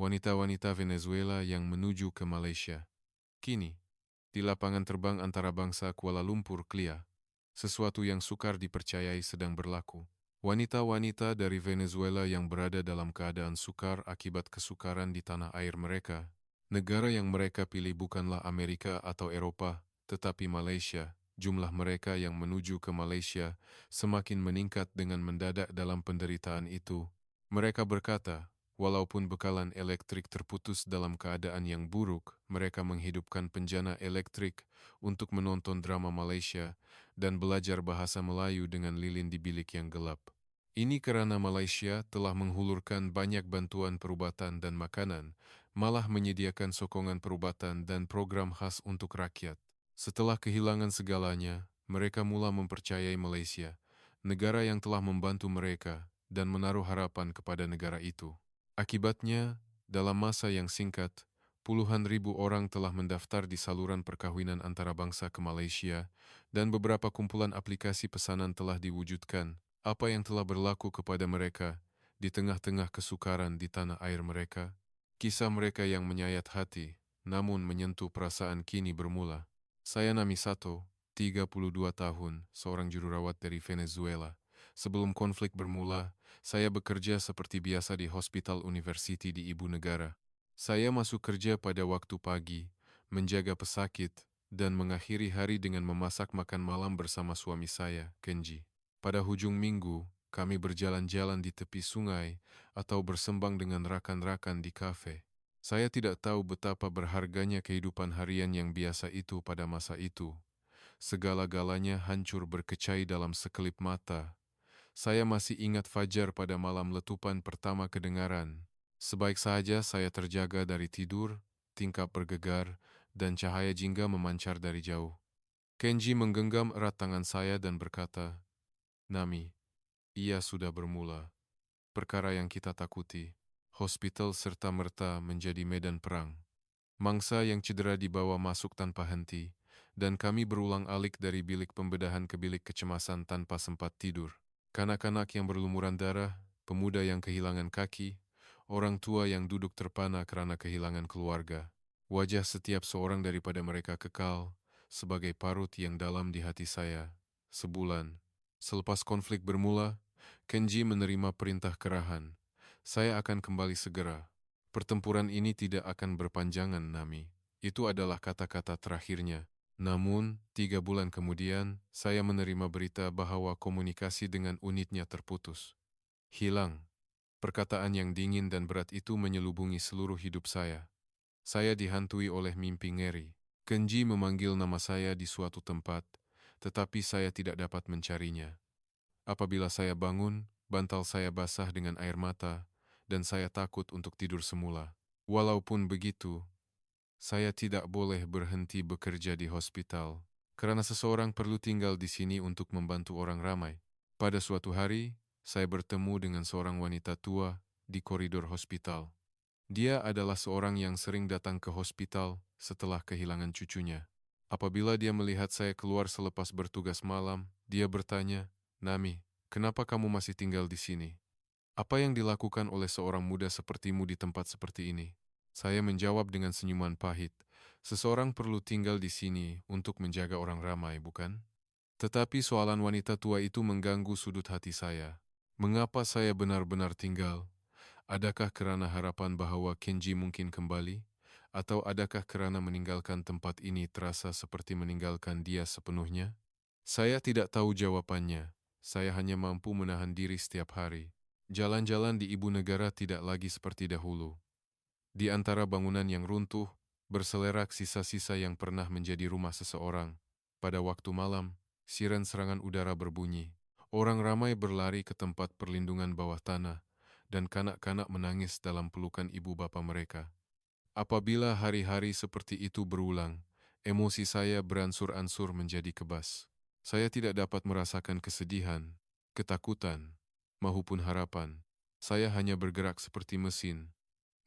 wanita-wanita Venezuela yang menuju ke Malaysia. Kini, di lapangan terbang antarabangsa Kuala Lumpur, Klia, sesuatu yang sukar dipercayai sedang berlaku. Wanita-wanita dari Venezuela yang berada dalam keadaan sukar akibat kesukaran di tanah air mereka. Negara yang mereka pilih bukanlah Amerika atau Eropa, tetapi Malaysia. Jumlah mereka yang menuju ke Malaysia semakin meningkat dengan mendadak dalam penderitaan itu. Mereka berkata, walaupun bekalan elektrik terputus dalam keadaan yang buruk, mereka menghidupkan penjana elektrik untuk menonton drama Malaysia dan belajar bahasa Melayu dengan lilin di bilik yang gelap. Ini karena Malaysia telah menghulurkan banyak bantuan perubatan dan makanan, malah menyediakan sokongan perubatan dan program khas untuk rakyat. Setelah kehilangan segalanya, mereka mula mempercayai Malaysia, negara yang telah membantu mereka, dan menaruh harapan kepada negara itu. Akibatnya, dalam masa yang singkat, puluhan ribu orang telah mendaftar di saluran perkawinan antarabangsa ke Malaysia, dan beberapa kumpulan aplikasi pesanan telah diwujudkan. Apa yang telah berlaku kepada mereka di tengah-tengah kesukaran di tanah air mereka? Kisah mereka yang menyayat hati, namun menyentuh perasaan kini bermula. Saya Nami Sato, 32 tahun, seorang jururawat dari Venezuela. Sebelum konflik bermula, saya bekerja seperti biasa di Hospital University di ibu negara. Saya masuk kerja pada waktu pagi, menjaga pesakit, dan mengakhiri hari dengan memasak makan malam bersama suami saya, Kenji. Pada hujung minggu, kami berjalan-jalan di tepi sungai atau bersembang dengan rakan-rakan di kafe. Saya tidak tahu betapa berharganya kehidupan harian yang biasa itu pada masa itu. Segala-galanya hancur berkecai dalam sekelip mata. Saya masih ingat fajar pada malam letupan pertama kedengaran. Sebaik saja saya terjaga dari tidur, tingkap bergegar, dan cahaya jingga memancar dari jauh. Kenji menggenggam erat tangan saya dan berkata, Nami, ia sudah bermula. Perkara yang kita takuti, hospital serta-merta menjadi medan perang. Mangsa yang cedera dibawa masuk tanpa henti, dan kami berulang-alik dari bilik pembedahan ke bilik kecemasan tanpa sempat tidur. Kanak-kanak yang berlumuran darah, pemuda yang kehilangan kaki, orang tua yang duduk terpana karena kehilangan keluarga. Wajah setiap seorang daripada mereka kekal, sebagai parut yang dalam di hati saya. Sebulan selepas konflik bermula, Kenji menerima perintah kerahan. Saya akan kembali segera. Pertempuran ini tidak akan berpanjangan, Nami. Itu adalah kata-kata terakhirnya. Namun, 3 bulan kemudian, saya menerima berita bahwa komunikasi dengan unitnya terputus. Hilang. Perkataan yang dingin dan berat itu menyelubungi seluruh hidup saya. Saya dihantui oleh mimpi ngeri. Kenji memanggil nama saya di suatu tempat, tetapi saya tidak dapat mencarinya. Apabila saya bangun, bantal saya basah dengan air mata, dan saya takut untuk tidur semula. Walaupun begitu, saya tidak boleh berhenti bekerja di hospital, karena seseorang perlu tinggal di sini untuk membantu orang ramai. Pada suatu hari, saya bertemu dengan seorang wanita tua di koridor hospital. Dia adalah seorang yang sering datang ke hospital setelah kehilangan cucunya. Apabila dia melihat saya keluar selepas bertugas malam, dia bertanya, Nami, kenapa kamu masih tinggal di sini? Apa yang dilakukan oleh seorang muda sepertimu di tempat seperti ini? Saya menjawab dengan senyuman pahit, seseorang perlu tinggal di sini untuk menjaga orang ramai, bukan? Tetapi soalan wanita tua itu mengganggu sudut hati saya. Mengapa saya benar-benar tinggal? Adakah kerana harapan bahwa Kenji mungkin kembali? Atau adakah kerana meninggalkan tempat ini terasa seperti meninggalkan dia sepenuhnya? Saya tidak tahu jawabannya. Saya hanya mampu menahan diri setiap hari. Jalan-jalan di ibu negara tidak lagi seperti dahulu. Di antara bangunan yang runtuh, berselerak sisa-sisa yang pernah menjadi rumah seseorang. Pada waktu malam, siren serangan udara berbunyi. Orang ramai berlari ke tempat perlindungan bawah tanah, dan kanak-kanak menangis dalam pelukan ibu bapa mereka. Apabila hari-hari seperti itu berulang, emosi saya beransur-ansur menjadi kebas. Saya tidak dapat merasakan kesedihan, ketakutan, maupun harapan. Saya hanya bergerak seperti mesin,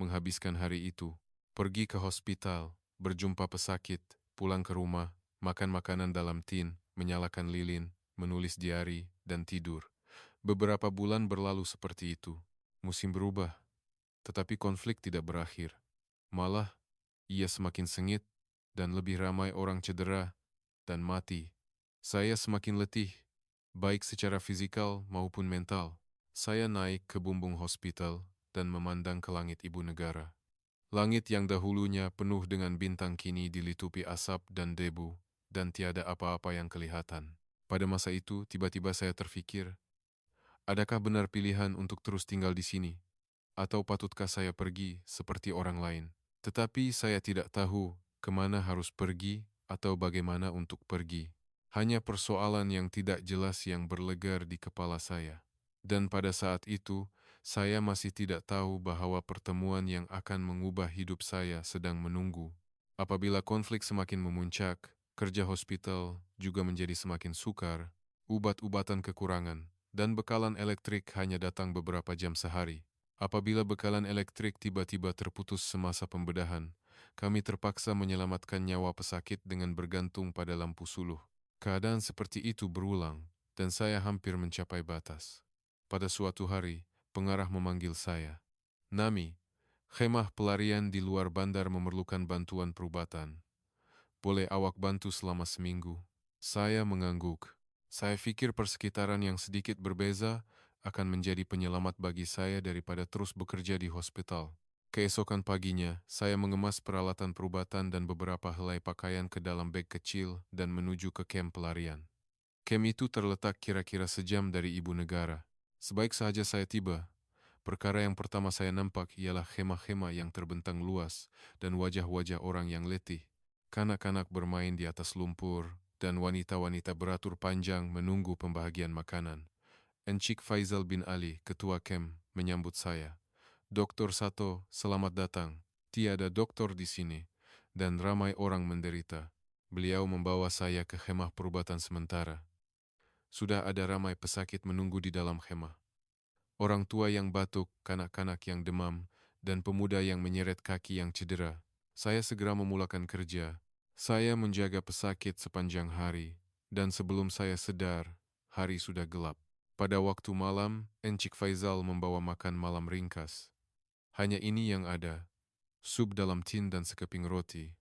menghabiskan hari itu, pergi ke hospital, berjumpa pesakit, pulang ke rumah, makan makanan dalam tin, menyalakan lilin, menulis diari, dan tidur. Beberapa bulan berlalu seperti itu. Musim berubah. Tetapi konflik tidak berakhir. Malah, ia semakin sengit dan lebih ramai orang cedera dan mati. Saya semakin letih, baik secara fisikal maupun mental. Saya naik ke bumbung hospital dan memandang ke langit ibu negara. Langit yang dahulunya penuh dengan bintang kini dilitupi asap dan debu, dan tiada apa-apa yang kelihatan. Pada masa itu, tiba-tiba saya terfikir, adakah benar pilihan untuk terus tinggal di sini? Atau patutkah saya pergi seperti orang lain? Tetapi saya tidak tahu kemana harus pergi atau bagaimana untuk pergi. Hanya persoalan yang tidak jelas yang berlegar di kepala saya. Dan pada saat itu, saya masih tidak tahu bahwa pertemuan yang akan mengubah hidup saya sedang menunggu. Apabila konflik semakin memuncak, kerja hospital juga menjadi semakin sukar, obat-obatan kekurangan, dan bekalan elektrik hanya datang beberapa jam sehari. Apabila bekalan elektrik tiba-tiba terputus semasa pembedahan, kami terpaksa menyelamatkan nyawa pesakit dengan bergantung pada lampu suluh. Keadaan seperti itu berulang, dan saya hampir mencapai batas. Pada suatu hari, pengarah memanggil saya. Nami, khemah pelarian di luar bandar memerlukan bantuan perubatan. Boleh awak bantu selama seminggu? Saya mengangguk. Saya pikir persekitaran yang sedikit berbeza akan menjadi penyelamat bagi saya daripada terus bekerja di hospital. Keesokan paginya, saya mengemas peralatan perubatan dan beberapa helai pakaian ke dalam beg kecil dan menuju ke kem pelarian. Kem itu terletak kira-kira sejam dari ibu negara. Sebaik saja saya tiba, perkara yang pertama saya nampak ialah khemah-khemah yang terbentang luas dan wajah-wajah orang yang letih. Kanak-kanak bermain di atas lumpur dan wanita-wanita beratur panjang menunggu pembahagian makanan. Encik Faizal bin Ali, ketua kem, menyambut saya. Doktor Sato, selamat datang. Tiada doktor di sini, dan ramai orang menderita. Beliau membawa saya ke khemah perubatan sementara. Sudah ada ramai pesakit menunggu di dalam khemah. Orang tua yang batuk, kanak-kanak yang demam, dan pemuda yang menyeret kaki yang cedera. Saya segera memulakan kerja. Saya menjaga pesakit sepanjang hari, dan sebelum saya sadar, hari sudah gelap. Pada waktu malam, Encik Faizal membawa makan malam ringkas. Hanya ini yang ada, sup dalam tin dan sekeping roti.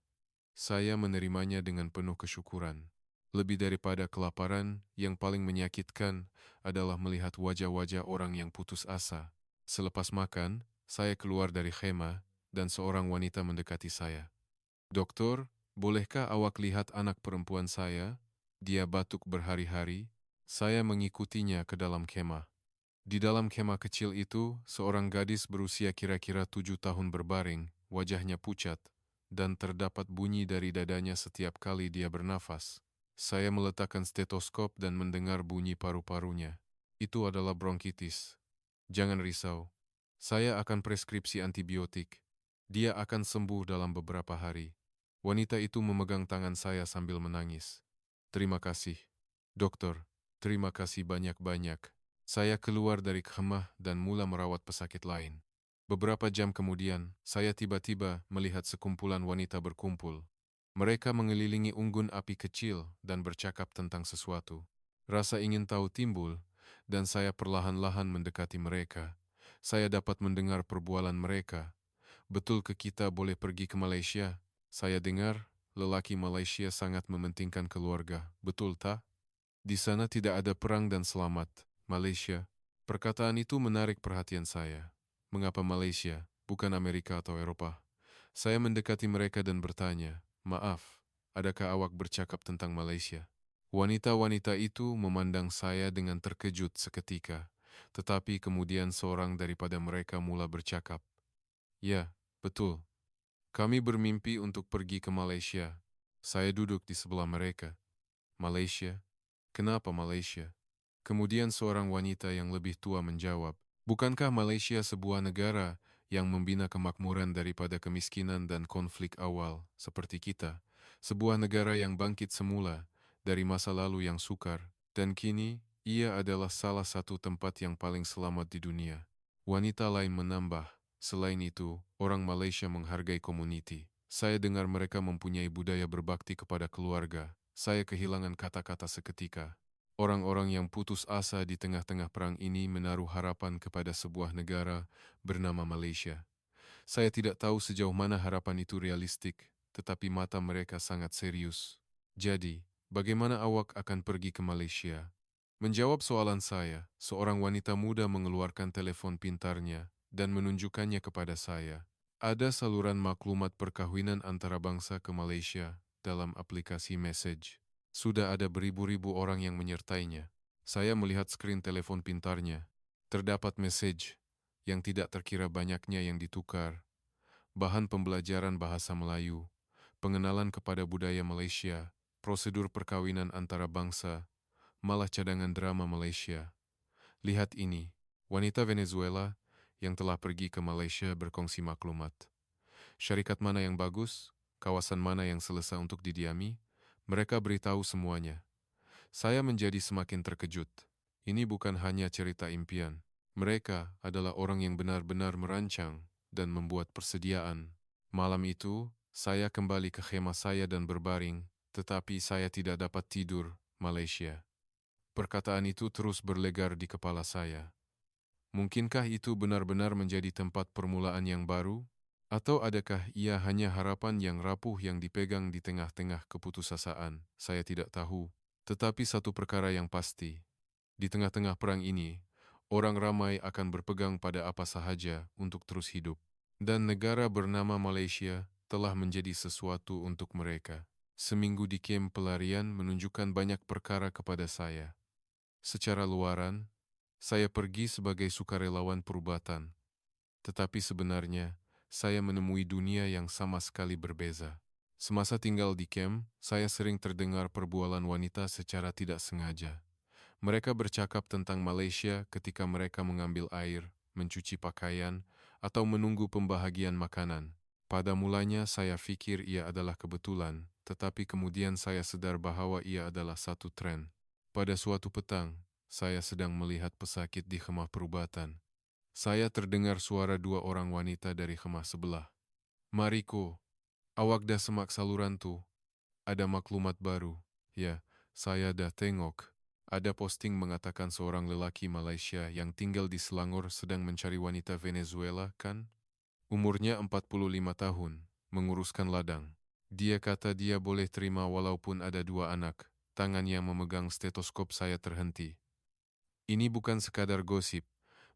Saya menerimanya dengan penuh kesyukuran. Lebih daripada kelaparan, yang paling menyakitkan adalah melihat wajah-wajah orang yang putus asa. Selepas makan, saya keluar dari khemah dan seorang wanita mendekati saya. Doktor, bolehkah awak lihat anak perempuan saya? Dia batuk berhari-hari. Saya mengikutinya ke dalam khemah. Di dalam khemah kecil itu, seorang gadis berusia kira-kira 7 tahun berbaring, wajahnya pucat, dan terdapat bunyi dari dadanya setiap kali dia bernafas. Saya meletakkan stetoskop dan mendengar bunyi paru-parunya. Itu adalah bronkitis. Jangan risau. Saya akan preskripsi antibiotik. Dia akan sembuh dalam beberapa hari. Wanita itu memegang tangan saya sambil menangis. Terima kasih, dokter. Terima kasih banyak-banyak. Saya keluar dari khemah dan mula merawat pesakit lain. Beberapa jam kemudian, saya tiba-tiba melihat sekumpulan wanita berkumpul. Mereka mengelilingi unggun api kecil dan bercakap tentang sesuatu. Rasa ingin tahu timbul, dan saya perlahan-lahan mendekati mereka. Saya dapat mendengar perbualan mereka. Betul ke kita boleh pergi ke Malaysia? Saya dengar, lelaki Malaysia sangat mementingkan keluarga. Betul tak? Di sana tidak ada perang dan selamat. Malaysia. Perkataan itu menarik perhatian saya. Mengapa Malaysia, bukan Amerika atau Eropa? Saya mendekati mereka dan bertanya, maaf, adakah awak bercakap tentang Malaysia? Wanita-wanita itu memandang saya dengan terkejut seketika, tetapi kemudian seorang daripada mereka mula bercakap. Ya, betul. Kami bermimpi untuk pergi ke Malaysia. Saya duduk di sebelah mereka. Malaysia? Kenapa Malaysia? Kemudian seorang wanita yang lebih tua menjawab, bukankah Malaysia sebuah negara yang membina kemakmuran daripada kemiskinan dan konflik awal, seperti kita? Sebuah negara yang bangkit semula dari masa lalu yang sukar, dan kini ia adalah salah satu tempat yang paling selamat di dunia. Wanita lain menambah, selain itu, orang Malaysia menghargai komuniti. Saya dengar mereka mempunyai budaya berbakti kepada keluarga. Saya kehilangan kata-kata seketika. Orang-orang yang putus asa di tengah-tengah perang ini menaruh harapan kepada sebuah negara bernama Malaysia. Saya tidak tahu sejauh mana harapan itu realistik, tetapi mata mereka sangat serius. Jadi, bagaimana awak akan pergi ke Malaysia? Menjawab soalan saya, seorang wanita muda mengeluarkan telepon pintarnya dan menunjukkannya kepada saya. Ada saluran maklumat perkawinan antara bangsa ke Malaysia dalam aplikasi message. Sudah ada beribu-ribu orang yang menyertainya. Saya melihat skrin telepon pintarnya. Terdapat message yang tidak terkira banyaknya yang ditukar, bahan pembelajaran bahasa Melayu, pengenalan kepada budaya Malaysia, prosedur perkawinan antara bangsa, malah cadangan drama Malaysia. Lihat ini, wanita Venezuela yang telah pergi ke Malaysia berkongsi maklumat. Syarikat mana yang bagus, kawasan mana yang selesa untuk didiami, mereka beritahu semuanya. Saya menjadi semakin terkejut. Ini bukan hanya cerita impian. Mereka adalah orang yang benar-benar merancang dan membuat persediaan. Malam itu, saya kembali ke khema saya dan berbaring, tetapi saya tidak dapat tidur, Malaysia. Perkataan itu terus berlegar di kepala saya. Mungkinkah itu benar-benar menjadi tempat permulaan yang baru? Atau adakah ia hanya harapan yang rapuh yang dipegang di tengah-tengah keputusasaan? Saya tidak tahu. Tetapi satu perkara yang pasti, di tengah-tengah perang ini, orang ramai akan berpegang pada apa sahaja untuk terus hidup. Dan negara bernama Malaysia telah menjadi sesuatu untuk mereka. Seminggu di kem pelarian menunjukkan banyak perkara kepada saya. Secara luaran, saya pergi sebagai sukarelawan perubatan. Tetapi sebenarnya, saya menemui dunia yang sama sekali berbeza. Semasa tinggal di kem, saya sering terdengar perbualan wanita secara tidak sengaja. Mereka bercakap tentang Malaysia ketika mereka mengambil air, mencuci pakaian, atau menunggu pembahagian makanan. Pada mulanya saya pikir ia adalah kebetulan, tetapi kemudian saya sadar bahwa ia adalah satu tren. Pada suatu petang, saya sedang melihat pesakit di khemah perubatan. Saya terdengar suara dua orang wanita dari khemah sebelah. "Mariko, awak dah semak saluran tu. Ada maklumat baru." Ya, saya dah tengok. Ada posting mengatakan seorang lelaki Malaysia yang tinggal di Selangor sedang mencari wanita Venezuela, kan? Umurnya 45 tahun, menguruskan ladang. Dia kata dia boleh terima walaupun ada dua anak. Tangan yang memegang stetoskop saya terhenti. Ini bukan sekadar gosip.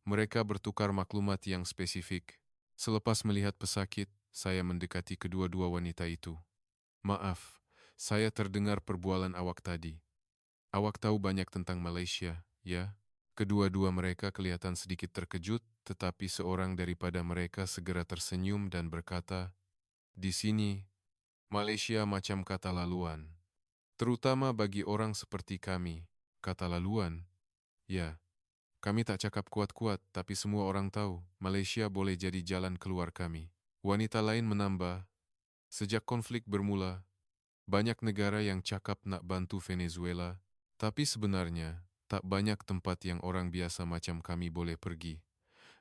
Mereka bertukar maklumat yang spesifik. Selepas melihat pesakit, saya mendekati kedua-dua wanita itu. "Maaf, saya terdengar perbualan awak tadi. Awak tahu banyak tentang Malaysia, ya?" Kedua-dua mereka kelihatan sedikit terkejut, tetapi seorang daripada mereka segera tersenyum dan berkata, "Di sini, Malaysia macam kata laluan. Terutama bagi orang seperti kami. Kata laluan? Ya, kami tak cakap kuat-kuat, tapi semua orang tahu Malaysia boleh jadi jalan keluar kami." Wanita lain menambah, "Sejak konflik bermula, banyak negara yang cakap nak bantu Venezuela, tapi sebenarnya tak banyak tempat yang orang biasa macam kami boleh pergi.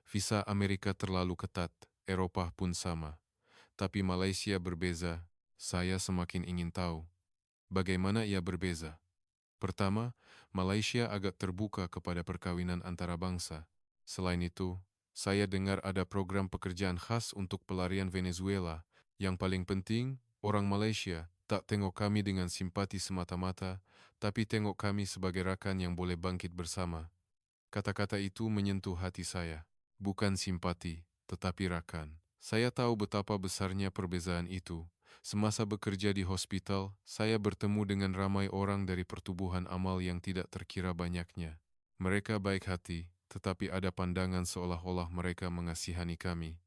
Visa Amerika terlalu ketat, Eropah pun sama. Tapi Malaysia berbeza. Saya semakin ingin tahu bagaimana ia berbeza. Pertama, Malaysia agak terbuka kepada perkawinan antara bangsa. Selain itu, saya dengar ada program pekerjaan khas untuk pelarian Venezuela. Yang paling penting, orang Malaysia tak tengok kami dengan simpati semata-mata, tapi tengok kami sebagai rakan yang boleh bangkit bersama. Kata-kata itu menyentuh hati saya. Bukan simpati, tetapi rakan. Saya tahu betapa besarnya perbezaan itu. Semasa bekerja di hospital, saya bertemu dengan ramai orang dari pertubuhan amal yang tidak terkira banyaknya. Mereka baik hati, tetapi ada pandangan seolah-olah mereka mengasihani kami.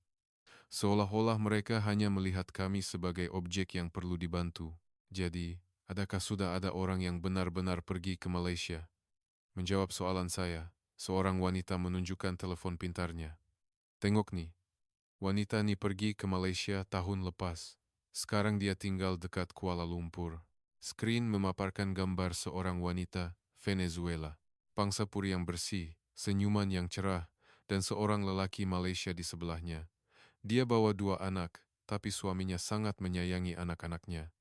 Seolah-olah mereka hanya melihat kami sebagai objek yang perlu dibantu. Jadi, adakah sudah ada orang yang benar-benar pergi ke Malaysia? Menjawab soalan saya, seorang wanita menunjukkan telepon pintarnya. "Tengok nih, wanita ni pergi ke Malaysia tahun lepas. Sekarang dia tinggal dekat Kuala Lumpur." Skrin memaparkan gambar seorang wanita Venezuela. Pangsa puri yang bersih, senyuman yang cerah, dan seorang lelaki Malaysia di sebelahnya. Dia bawa dua anak, tapi suaminya sangat menyayangi anak-anaknya.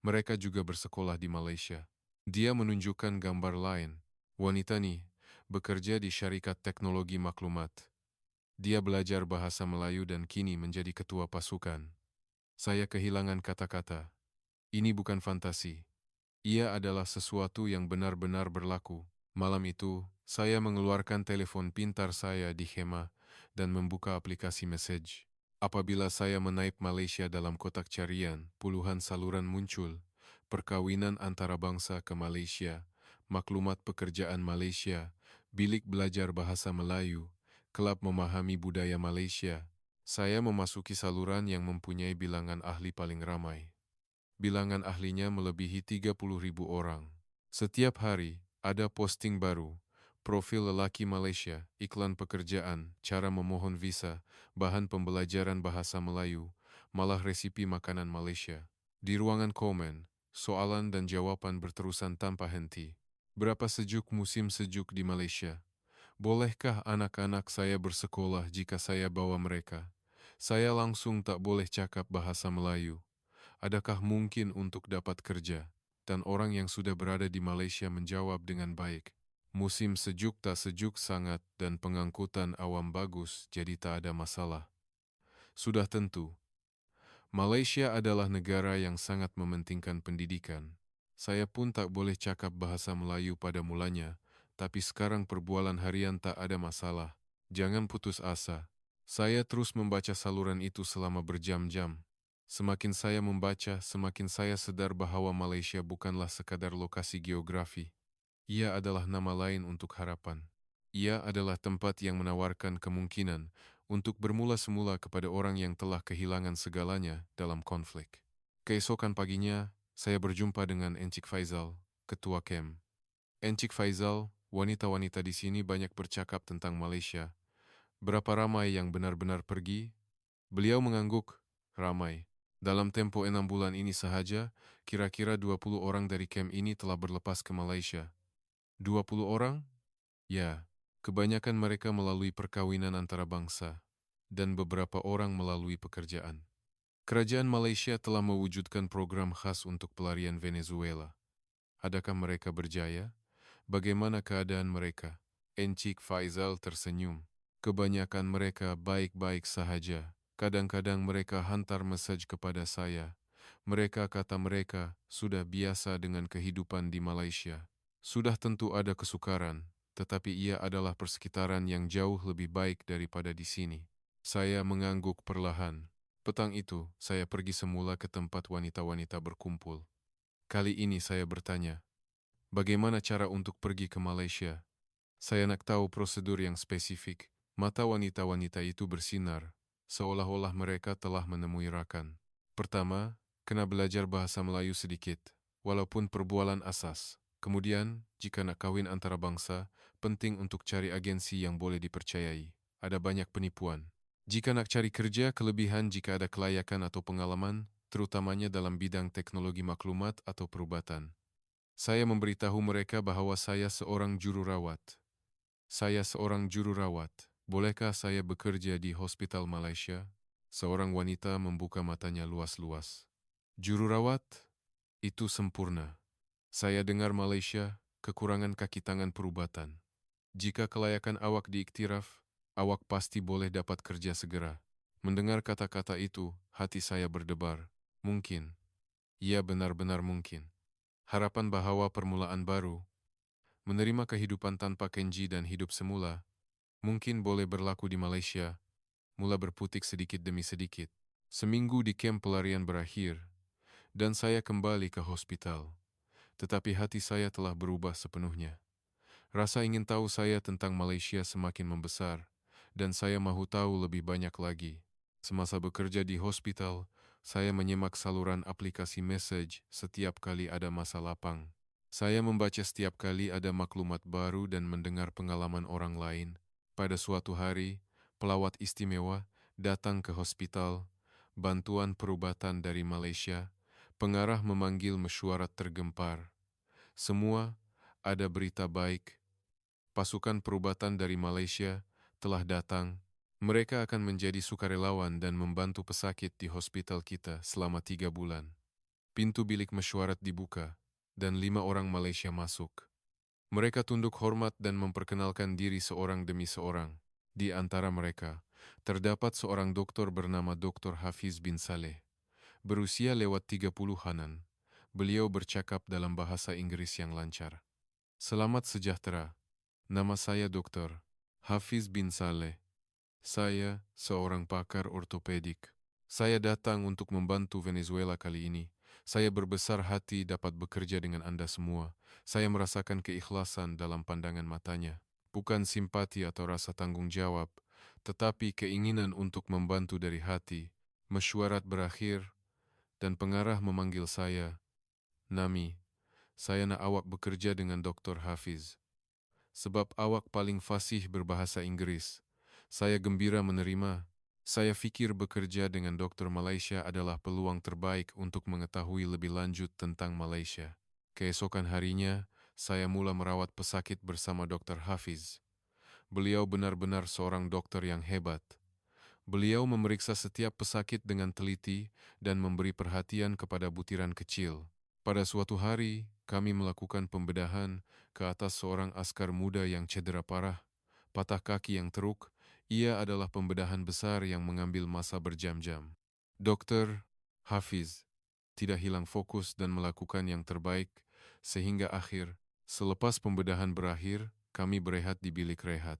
Mereka juga bersekolah di Malaysia. Dia menunjukkan gambar lain. Wanita ni bekerja di syarikat teknologi maklumat. Dia belajar bahasa Melayu dan kini menjadi ketua pasukan. Saya kehilangan kata-kata. Ini bukan fantasi. Ia adalah sesuatu yang benar-benar berlaku. Malam itu, saya mengeluarkan telepon pintar saya di Hema dan membuka aplikasi message. Apabila saya menaip Malaysia dalam kotak carian, puluhan saluran muncul. Perkawinan antara bangsa ke Malaysia, maklumat pekerjaan Malaysia, bilik belajar bahasa Melayu, kelab memahami budaya Malaysia. Saya memasuki saluran yang mempunyai bilangan ahli paling ramai. Bilangan ahlinya melebihi 30.000 orang. Setiap hari, ada posting baru, profil lelaki Malaysia, iklan pekerjaan, cara memohon visa, bahan pembelajaran bahasa Melayu, malah resipi makanan Malaysia. Di ruangan komen, soalan dan jawaban berterusan tanpa henti. Berapa sejuk musim sejuk di Malaysia? Bolehkah anak-anak saya bersekolah jika saya bawa mereka? Saya langsung tak boleh cakap bahasa Melayu. Adakah mungkin untuk dapat kerja? Dan orang yang sudah berada di Malaysia menjawab dengan baik. Musim sejuk tak sejuk sangat dan pengangkutan awam bagus, jadi tak ada masalah. Sudah tentu, Malaysia adalah negara yang sangat mementingkan pendidikan. Saya pun tak boleh cakap bahasa Melayu pada mulanya, tapi sekarang perbualan harian tak ada masalah. Jangan putus asa. Saya terus membaca saluran itu selama berjam-jam. Semakin saya membaca, semakin saya sadar bahwa Malaysia bukanlah sekadar lokasi geografi. Ia adalah nama lain untuk harapan. Ia adalah tempat yang menawarkan kemungkinan untuk bermula semula kepada orang yang telah kehilangan segalanya dalam konflik. Keesokan paginya, saya berjumpa dengan Encik Faizal, ketua KEM. Encik Faizal, wanita-wanita di sini banyak bercakap tentang Malaysia. Berapa ramai yang benar-benar pergi? Beliau mengangguk, ramai. Dalam tempo 6 bulan ini sahaja, kira-kira 20 orang dari KEM ini telah berlepas ke Malaysia. 20 orang? Ya, kebanyakan mereka melalui perkawinan antara bangsa, dan beberapa orang melalui pekerjaan. Kerajaan Malaysia telah mewujudkan program khas untuk pelarian Venezuela. Adakah mereka berjaya? Bagaimana keadaan mereka? Encik Faizal tersenyum. Kebanyakan mereka baik-baik sahaja. Kadang-kadang mereka hantar mesej kepada saya. Mereka kata mereka sudah biasa dengan kehidupan di Malaysia. Sudah tentu ada kesukaran, tetapi ia adalah persekitaran yang jauh lebih baik daripada di sini. Saya mengangguk perlahan. Petang itu, saya pergi semula ke tempat wanita-wanita berkumpul. Kali ini saya bertanya, bagaimana cara untuk pergi ke Malaysia? Saya nak tahu prosedur yang spesifik. Mata wanita-wanita itu bersinar, seolah-olah mereka telah menemui rakan. Pertama, kena belajar bahasa Melayu sedikit, walaupun perbualan asas. Kemudian, jika nak kawin antara bangsa, penting untuk cari agensi yang boleh dipercayai. Ada banyak penipuan. Jika nak cari kerja, kelebihan jika ada kelayakan atau pengalaman, terutamanya dalam bidang teknologi maklumat atau perubatan. Saya memberitahu mereka bahwa saya seorang jururawat. Bolehkah saya bekerja di Hospital Malaysia? Seorang wanita membuka matanya luas-luas. Jururawat? Itu sempurna. Saya dengar Malaysia kekurangan kaki tangan perubatan. Jika kelayakan awak diiktiraf, awak pasti boleh dapat kerja segera. Mendengar kata-kata itu, hati saya berdebar. Mungkin. Ia benar-benar mungkin. Harapan bahwa permulaan baru, menerima kehidupan tanpa kenji dan hidup semula, mungkin boleh berlaku di Malaysia, mula berputik sedikit demi sedikit. Seminggu di kem pelarian berakhir, dan saya kembali ke hospital. Tetapi hati saya telah berubah sepenuhnya. Rasa ingin tahu saya tentang Malaysia semakin membesar, dan saya mahu tahu lebih banyak lagi. Semasa bekerja di hospital, saya menyimak saluran aplikasi message setiap kali ada masa lapang. Saya membaca setiap kali ada maklumat baru dan mendengar pengalaman orang lain. Pada suatu hari, pelawat istimewa datang ke hospital, bantuan perubatan dari Malaysia, pengarah memanggil mesyuarat tergempar. Semua ada berita baik. Pasukan perubatan dari Malaysia telah datang. Mereka akan menjadi sukarelawan dan membantu pesakit di hospital kita selama 3 bulan. Pintu bilik mesyuarat dibuka, dan 5 orang Malaysia masuk. Mereka tunduk hormat dan memperkenalkan diri seorang demi seorang. Di antara mereka, Terdapat seorang doktor bernama Dr. Hafiz bin Saleh. Berusia lewat 30-anan. Beliau bercakap dalam bahasa Inggris yang lancar. Selamat sejahtera. Nama saya Dr. Hafiz bin Saleh. Saya seorang pakar ortopedik. Saya datang untuk membantu Venezuela kali ini. Saya berbesar hati dapat bekerja dengan Anda semua. Saya merasakan keikhlasan dalam pandangan matanya. Bukan simpati atau rasa tanggung jawab, tetapi keinginan untuk membantu dari hati. Mesyuarat berakhir, dan pengarah memanggil saya, Nami, saya nak awak bekerja dengan Dr. Hafiz. Sebab awak paling fasih berbahasa Inggris. Saya gembira menerima. Saya fikir bekerja dengan dokter Malaysia adalah peluang terbaik untuk mengetahui lebih lanjut tentang Malaysia. Keesokan harinya, saya mula merawat pesakit bersama Dr. Hafiz. Beliau benar-benar seorang dokter yang hebat. Beliau memeriksa setiap pesakit dengan teliti dan memberi perhatian kepada butiran kecil. Pada suatu hari, kami melakukan pembedahan ke atas seorang askar muda yang cedera parah, patah kaki yang teruk. Ia adalah pembedahan besar yang mengambil masa berjam-jam. Dokter Hafiz tidak hilang fokus dan melakukan yang terbaik, sehingga selepas pembedahan berakhir, kami berehat di bilik rehat.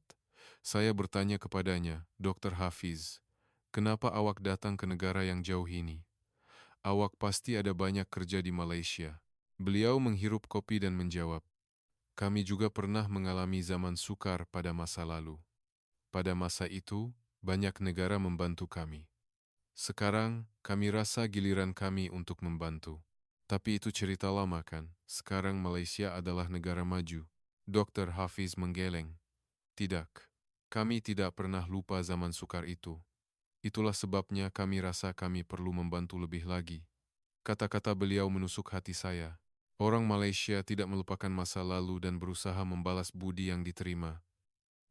Saya bertanya kepadanya, Dokter Hafiz, kenapa awak datang ke negara yang jauh ini? Awak pasti ada banyak kerja di Malaysia. Beliau menghirup kopi dan menjawab, kami juga pernah mengalami zaman sukar pada masa lalu. Pada masa itu, banyak negara membantu kami. Sekarang, kami rasa giliran kami untuk membantu. Tapi itu cerita lama kan? Sekarang Malaysia adalah negara maju. Dokter Hafiz menggeleng. Tidak. Kami tidak pernah lupa zaman sukar itu. Itulah sebabnya kami rasa kami perlu membantu lebih lagi. Kata-kata beliau menusuk hati saya. Orang Malaysia tidak melupakan masa lalu dan berusaha membalas budi yang diterima.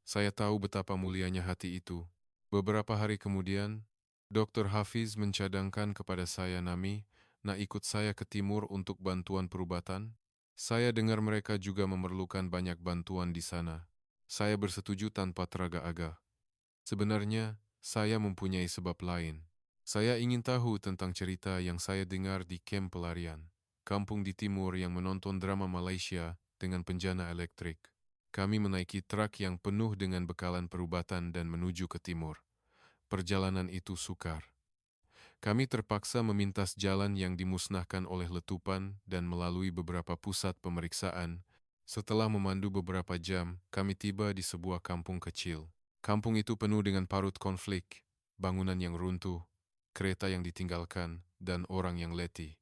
Saya tahu betapa mulianya hati itu. Beberapa hari kemudian, Dr. Hafiz mencadangkan kepada saya, Nami, nak ikut saya ke timur untuk bantuan perubatan. Saya dengar mereka juga memerlukan banyak bantuan di sana. Saya bersetuju tanpa teragak-agak. Sebenarnya, saya mempunyai sebab lain. Saya ingin tahu tentang cerita yang saya dengar di kamp pelarian, kampung di timur yang menonton drama Malaysia dengan penjana elektrik. Kami menaiki truk yang penuh dengan bekalan perubatan dan menuju ke timur. Perjalanan itu sukar. Kami terpaksa memintas jalan yang dimusnahkan oleh letupan dan melalui beberapa pusat pemeriksaan. Setelah memandu beberapa jam, kami tiba di sebuah kampung kecil. Kampung itu penuh dengan parut konflik, bangunan yang runtuh, kereta yang ditinggalkan, dan orang yang letih.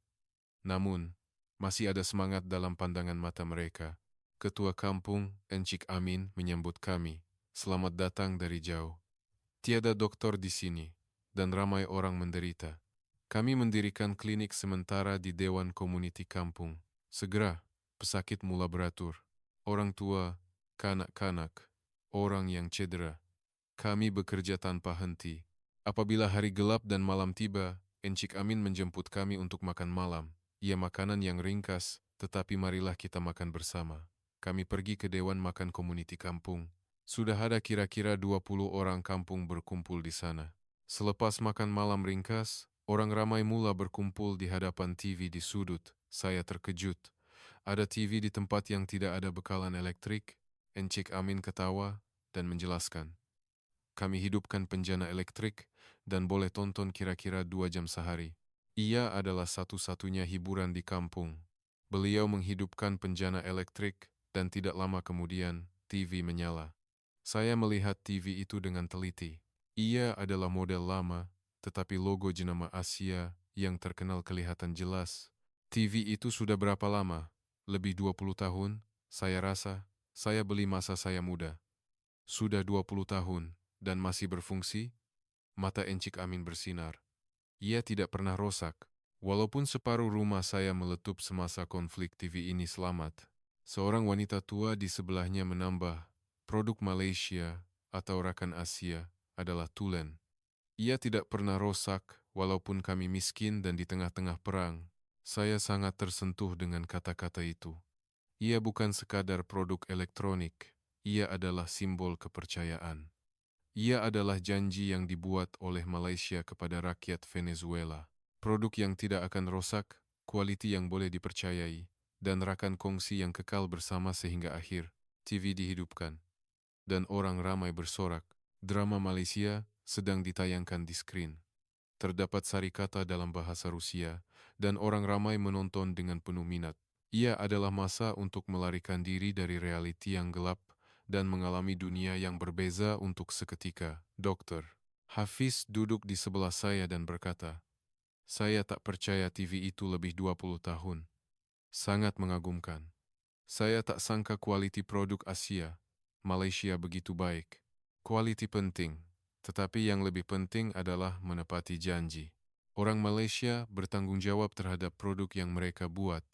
Namun, masih ada semangat dalam pandangan mata mereka. Ketua kampung, Encik Amin, menyambut kami. Selamat datang dari jauh. Tiada doktor di sini, dan ramai orang menderita. Kami mendirikan klinik sementara di Dewan Komuniti Kampung. Segera, pesakit mula beratur. Orang tua, kanak-kanak, orang yang cedera. Kami bekerja tanpa henti. Apabila hari gelap dan malam tiba, Encik Amin menjemput kami untuk makan malam. Ia makanan yang ringkas, tetapi marilah kita makan bersama. Kami pergi ke Dewan Makan Komuniti Kampung. Sudah ada kira-kira 20 orang kampung berkumpul di sana. Selepas makan malam ringkas, orang ramai mula berkumpul di hadapan TV di sudut. Saya terkejut. Ada TV di tempat yang tidak ada bekalan elektrik. Encik Amin ketawa dan menjelaskan. Kami hidupkan penjana elektrik dan boleh tonton kira-kira 2 jam sehari. Ia adalah satu-satunya hiburan di kampung. Beliau menghidupkan penjana elektrik dan tidak lama kemudian TV menyala. Saya melihat TV itu dengan teliti. Ia adalah model lama, tetapi logo jenama Asia yang terkenal kelihatan jelas. TV itu sudah berapa lama? Lebih 20 tahun, saya rasa. Saya beli masa saya muda. Sudah 20 tahun. Dan masih berfungsi? Mata Encik Amin bersinar. Ia tidak pernah rosak. Walaupun separuh rumah saya meletup semasa konflik TV ini selamat. Seorang wanita tua di sebelahnya menambah, produk Malaysia atau rakan Asia adalah tulen. Ia tidak pernah rosak, walaupun kami miskin dan di tengah-tengah perang. Saya sangat tersentuh dengan kata-kata itu. Ia bukan sekadar produk elektronik, ia adalah simbol kepercayaan. Ia adalah janji yang dibuat oleh Malaysia kepada rakyat Venezuela. Produk yang tidak akan rosak, kualiti yang boleh dipercayai, dan rakan kongsi yang kekal bersama sehingga akhir. TV dihidupkan, dan orang ramai bersorak. Drama Malaysia sedang ditayangkan di skrin. Terdapat sari kata dalam bahasa Rusia, dan orang ramai menonton dengan penuh minat. Ia adalah masa untuk melarikan diri dari realiti yang gelap dan mengalami dunia yang berbeza untuk seketika. Dokter Hafiz duduk di sebelah saya dan berkata, "Saya tak percaya TV itu lebih 20 tahun. Sangat mengagumkan. Saya tak sangka kualiti produk Asia, Malaysia begitu baik. Kualiti penting, tetapi yang lebih penting adalah menepati janji. Orang Malaysia bertanggung jawab terhadap produk yang mereka buat."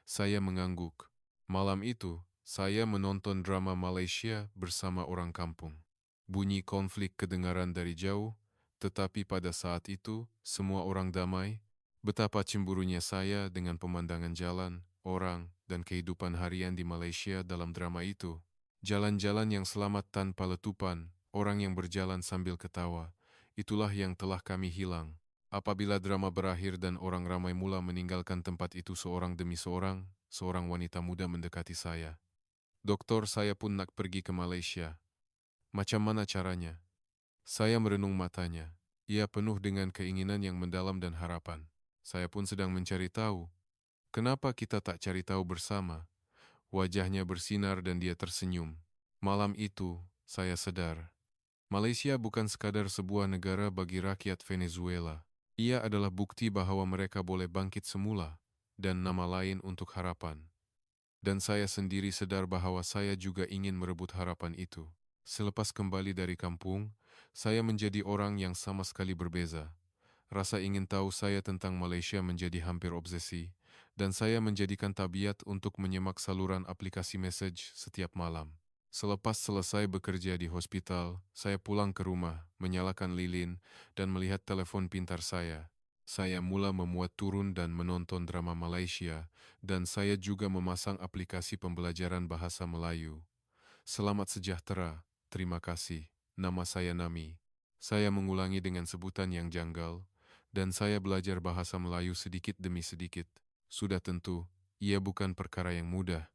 Saya mengangguk. Malam itu, saya menonton drama Malaysia bersama orang kampung. Bunyi konflik kedengaran dari jauh, tetapi pada saat itu, semua orang damai. Betapa cemburunya saya dengan pemandangan jalan, orang, dan kehidupan harian di Malaysia dalam drama itu. Jalan-jalan yang selamat tanpa letupan, orang yang berjalan sambil ketawa, itulah yang telah kami hilang. Apabila drama berakhir dan orang ramai mula meninggalkan tempat itu seorang demi seorang, seorang wanita muda mendekati saya. "Doktor, saya pun nak pergi ke Malaysia. Macam mana caranya?" Saya merenung matanya. Ia penuh dengan keinginan yang mendalam dan harapan. Saya pun sedang mencari tahu. Kenapa kita tak cari tahu bersama? Wajahnya bersinar dan dia tersenyum. Malam itu, saya sadar. Malaysia bukan sekadar sebuah negara bagi rakyat Venezuela. Ia adalah bukti bahwa mereka boleh bangkit semula dan nama lain untuk harapan. Dan saya sendiri sadar bahwa saya juga ingin merebut harapan itu. Selepas kembali dari kampung, saya menjadi orang yang sama sekali berbeza. Rasa ingin tahu saya tentang Malaysia menjadi hampir obsesi, dan saya menjadikan tabiat untuk menyemak saluran aplikasi message setiap malam. Selepas selesai bekerja di hospital, saya pulang ke rumah, menyalakan lilin, dan melihat telepon pintar saya. Saya mula memuat turun dan menonton drama Malaysia, dan saya juga memasang aplikasi pembelajaran bahasa Melayu. "Selamat sejahtera, terima kasih. Nama saya Nami." Saya mengulangi dengan sebutan yang janggal, dan saya belajar bahasa Melayu sedikit demi sedikit. Sudah tentu, ia bukan perkara yang mudah.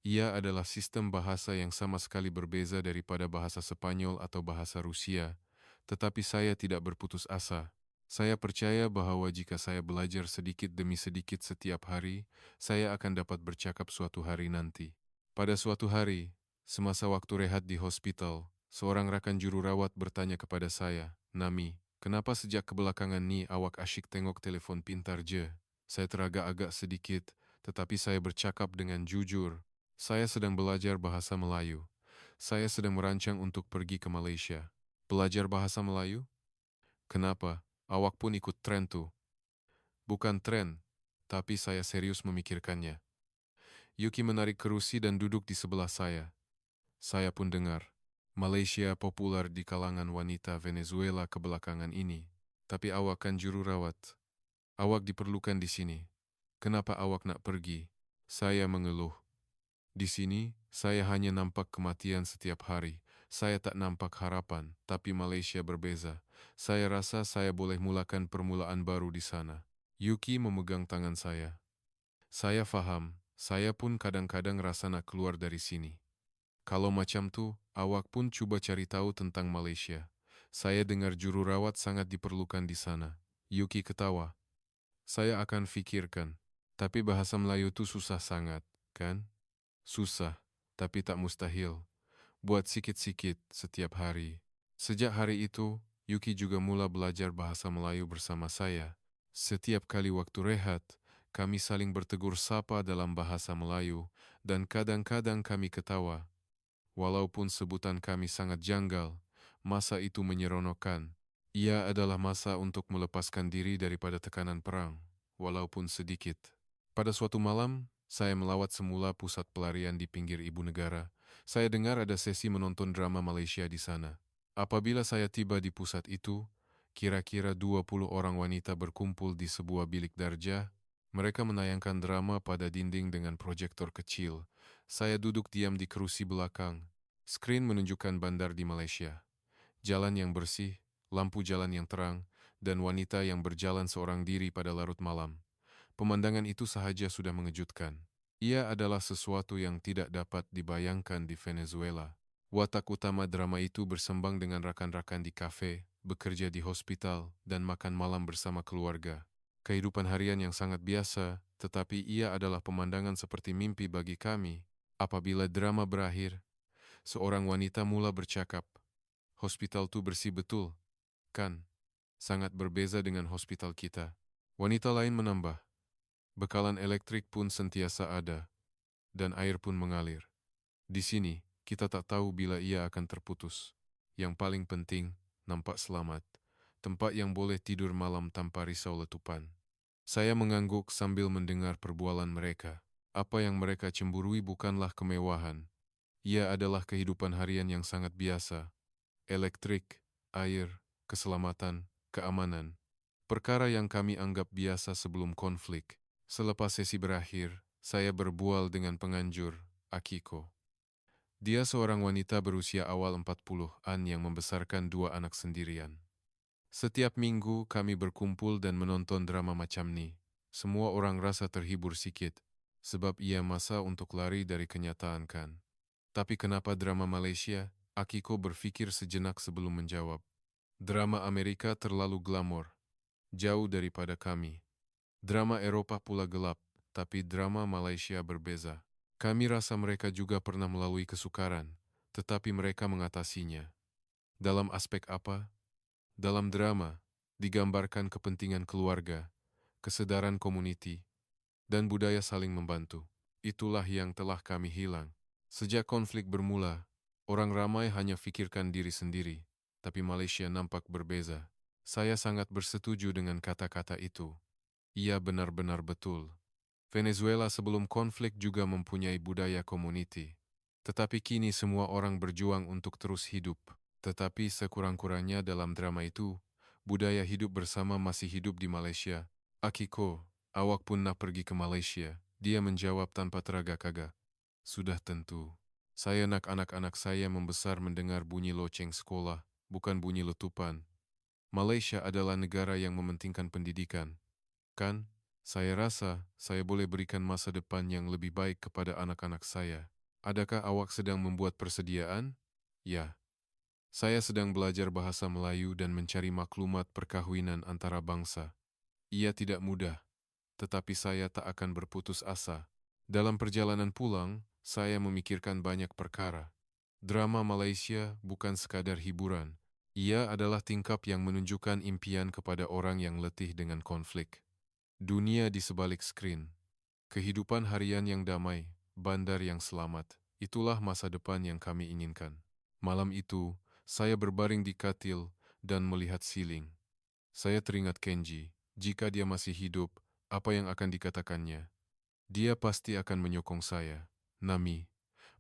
Ia adalah sistem bahasa yang sama sekali berbeza daripada bahasa Sepanyol atau bahasa Rusia, tetapi saya tidak berputus asa. Saya percaya bahwa jika saya belajar sedikit demi sedikit setiap hari, saya akan dapat bercakap suatu hari nanti. Pada suatu hari, semasa waktu rehat di hospital, seorang rakan juru rawat bertanya kepada saya, "Nami, kenapa sejak kebelakangan ni awak asyik tengok telefon pintar je?" Saya teragak-agak sedikit, tetapi saya bercakap dengan jujur. "Saya sedang belajar bahasa Melayu. Saya sedang merancang untuk pergi ke Malaysia." "Belajar bahasa Melayu? Kenapa? Awak pun ikut tren tuh." "Bukan tren, tapi saya serius memikirkannya." Yuki menarik kerusi dan duduk di sebelah saya. Saya pun dengar. Malaysia populer di kalangan wanita Venezuela kebelakangan ini. "Tapi awak kan juru rawat. Awak diperlukan di sini. Kenapa awak nak pergi?" Saya mengeluh. "Di sini, saya hanya nampak kematian setiap hari. Saya tak nampak harapan, tapi Malaysia berbeza. Saya rasa saya boleh mulakan permulaan baru di sana." Yuki memegang tangan saya. "Saya faham, saya pun kadang-kadang rasa nak keluar dari sini. Kalau macam tu, awak pun cuba cari tahu tentang Malaysia. Saya dengar juru rawat sangat diperlukan di sana." Yuki ketawa. "Saya akan fikirkan. Tapi bahasa Melayu tu susah sangat, kan?" "Susah, tapi tak mustahil. Buat sikit-sikit setiap hari." Sejak hari itu, Yuki juga mula belajar bahasa Melayu bersama saya. Setiap kali waktu rehat, kami saling bertegur sapa dalam bahasa Melayu, dan kadang-kadang kami ketawa. Walaupun sebutan kami sangat janggal, masa itu menyeronokkan. Ia adalah masa untuk melepaskan diri daripada tekanan perang, walaupun sedikit. Pada suatu malam, saya melawat semula pusat pelarian di pinggir ibu negara. Saya dengar ada sesi menonton drama Malaysia di sana. Apabila saya tiba di pusat itu, kira-kira 20 orang wanita berkumpul di sebuah bilik darjah. Mereka menayangkan drama pada dinding dengan proyektor kecil. Saya duduk diam di kerusi belakang. Skrin menunjukkan bandar di Malaysia. jalan yang bersih, lampu jalan yang terang, dan wanita yang berjalan seorang diri pada larut malam. Pemandangan itu sahaja sudah mengejutkan. Ia adalah sesuatu yang tidak dapat dibayangkan di Venezuela. Watak utama drama itu bersembang dengan rakan-rakan di kafe, bekerja di hospital, dan makan malam bersama keluarga. Kehidupan harian yang sangat biasa, tetapi ia adalah pemandangan seperti mimpi bagi kami. Apabila drama berakhir, seorang wanita mula bercakap, "Hospital itu bersih betul, kan? Sangat berbeza dengan hospital kita." Wanita lain menambah, "Bekalan elektrik pun sentiasa ada, dan air pun mengalir. Di sini, kita tak tahu bila ia akan terputus. Yang paling penting, nampak selamat. Tempat yang boleh tidur malam tanpa risau letupan." Saya mengangguk sambil mendengar perbualan mereka. Apa yang mereka cemburui bukanlah kemewahan. Ia adalah kehidupan harian yang sangat biasa. Elektrik, air, keselamatan, keamanan. Perkara yang kami anggap biasa sebelum konflik. Selepas sesi berakhir, saya berbual dengan penganjur, Akiko. Dia seorang wanita berusia awal 40-an yang membesarkan 2 anak sendirian. Setiap minggu kami berkumpul dan menonton drama macam ni. Semua orang rasa terhibur sikit, sebab ia masa untuk lari dari kenyataan kan. Tapi kenapa drama Malaysia? Akiko berfikir sejenak sebelum menjawab. Drama Amerika terlalu glamor, jauh daripada kami. Drama Eropa pula gelap, tapi drama Malaysia berbeza. Kami rasa mereka juga pernah melalui kesukaran, tetapi mereka mengatasinya. Dalam aspek apa? Dalam drama, digambarkan kepentingan keluarga, kesedaran komuniti, dan budaya saling membantu. Itulah yang telah kami hilang. Sejak konflik bermula, orang ramai hanya fikirkan diri sendiri, tapi Malaysia nampak berbeza. Saya sangat bersetuju dengan kata-kata itu. Ia benar-benar betul. Venezuela sebelum konflik juga mempunyai budaya komuniti. Tetapi kini semua orang berjuang untuk terus hidup. Tetapi sekurang-kurangnya dalam drama itu, budaya hidup bersama masih hidup di Malaysia. Akiko, awak pun nak pergi ke Malaysia? Dia menjawab tanpa teragak-agak. Sudah tentu. Saya nak anak-anak saya membesar mendengar bunyi loceng sekolah, bukan bunyi letupan. Malaysia adalah negara yang mementingkan pendidikan. Kan? Saya rasa saya boleh berikan masa depan yang lebih baik kepada anak-anak saya. Adakah awak sedang membuat persediaan? Ya. Saya sedang belajar bahasa Melayu dan mencari maklumat perkahwinan antara bangsa. Ia tidak mudah, tetapi saya tak akan berputus asa. Dalam perjalanan pulang, saya memikirkan banyak perkara. Drama Malaysia bukan sekadar hiburan. Ia adalah tingkap yang menunjukkan impian kepada orang yang letih dengan konflik. Dunia di sebalik skrin. Kehidupan harian yang damai, bandar yang selamat. Itulah masa depan yang kami inginkan. Malam itu, saya berbaring di katil dan melihat siling. Saya teringat Kenji. Jika dia masih hidup, apa yang akan dikatakannya? Dia pasti akan menyokong saya. Nami,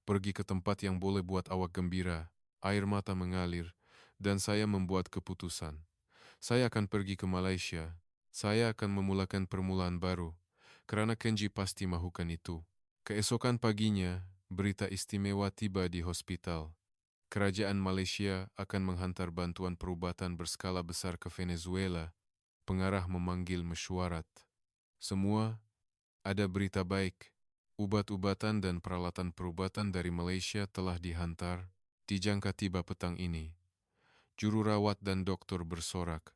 pergi ke tempat yang boleh buat awak gembira. Air mata mengalir, dan saya membuat keputusan. Saya akan pergi ke Malaysia. Saya akan memulakan permulaan baru, kerana Kenji pasti mahukan itu. Keesokan paginya, berita istimewa tiba di hospital. Kerajaan Malaysia akan menghantar bantuan perubatan berskala besar ke Venezuela. Pengarah memanggil mesyuarat. Semua ada berita baik. Ubat-ubatan dan peralatan perubatan dari Malaysia telah dihantar. Dijangka tiba petang ini. Jururawat dan doktor bersorak.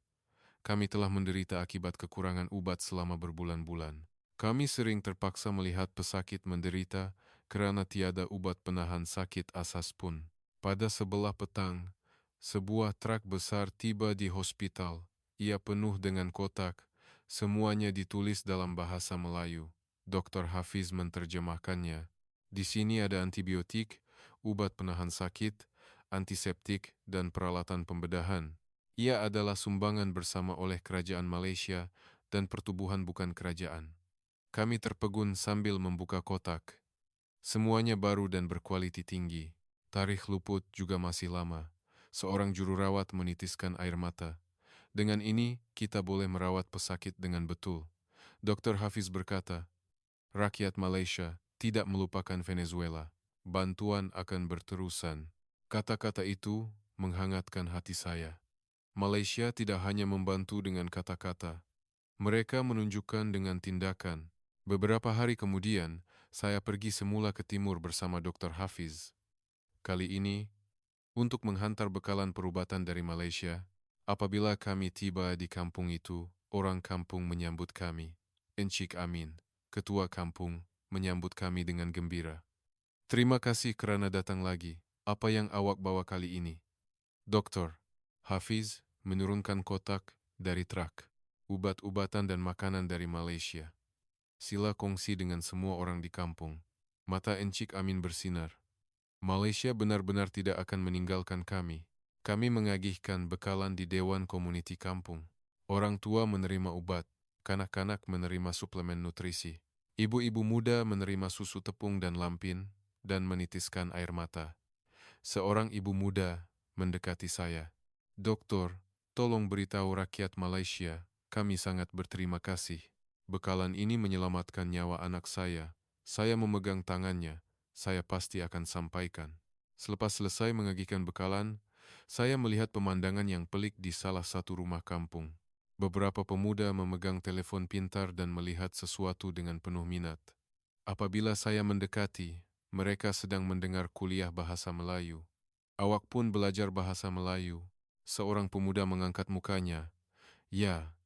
Kami telah menderita akibat kekurangan ubat selama berbulan-bulan. Kami sering terpaksa melihat pesakit menderita kerana tiada ubat penahan sakit asas pun. Pada sebelah petang, sebuah truk besar tiba di hospital. Ia penuh dengan kotak. Semuanya ditulis dalam bahasa Melayu. Dr. Hafiz menerjemahkannya. Di sini ada antibiotik, ubat penahan sakit, antiseptik, dan peralatan pembedahan. Ia adalah sumbangan bersama oleh kerajaan Malaysia dan pertubuhan bukan kerajaan. Kami terpegun sambil membuka kotak. Semuanya baru dan berkualiti tinggi. Tarikh luput juga masih lama. Seorang jururawat menitiskan air mata. Dengan ini, kita boleh merawat pesakit dengan betul. Dr. Hafiz berkata, rakyat Malaysia tidak melupakan Venezuela. Bantuan akan berterusan. Kata-kata itu menghangatkan hati saya. Malaysia tidak hanya membantu dengan kata-kata, mereka menunjukkan dengan tindakan. Beberapa hari kemudian, saya pergi semula ke timur bersama Dr. Hafiz. Kali ini, untuk menghantar bekalan perubatan dari Malaysia. Apabila kami tiba di kampung itu, orang kampung menyambut kami. Encik Amin, ketua kampung, menyambut kami dengan gembira. Terima kasih kerana datang lagi. Apa yang awak bawa kali ini? Doktor Hafiz menurunkan kotak dari truk, ubat-ubatan dan makanan dari Malaysia. Sila kongsi dengan semua orang di kampung. Mata Encik Amin bersinar. Malaysia benar-benar tidak akan meninggalkan kami. Kami mengagihkan bekalan di Dewan Komuniti Kampung. Orang tua menerima obat, kanak-kanak menerima suplemen nutrisi. Ibu-ibu muda menerima susu tepung dan lampin, dan menitiskan air mata. Seorang ibu muda mendekati saya. Doktor, tolong beritahu rakyat Malaysia, kami sangat berterima kasih. Bekalan ini menyelamatkan nyawa anak saya. Saya memegang tangannya. Saya pasti akan sampaikan. Selepas selesai mengagihkan bekalan, saya melihat pemandangan yang pelik di salah satu rumah kampung. Beberapa pemuda memegang telepon pintar dan melihat sesuatu dengan penuh minat. Apabila saya mendekati, mereka sedang mendengar kuliah bahasa Melayu. Awak pun belajar bahasa Melayu. Seorang pemuda mengangkat mukanya. Ya,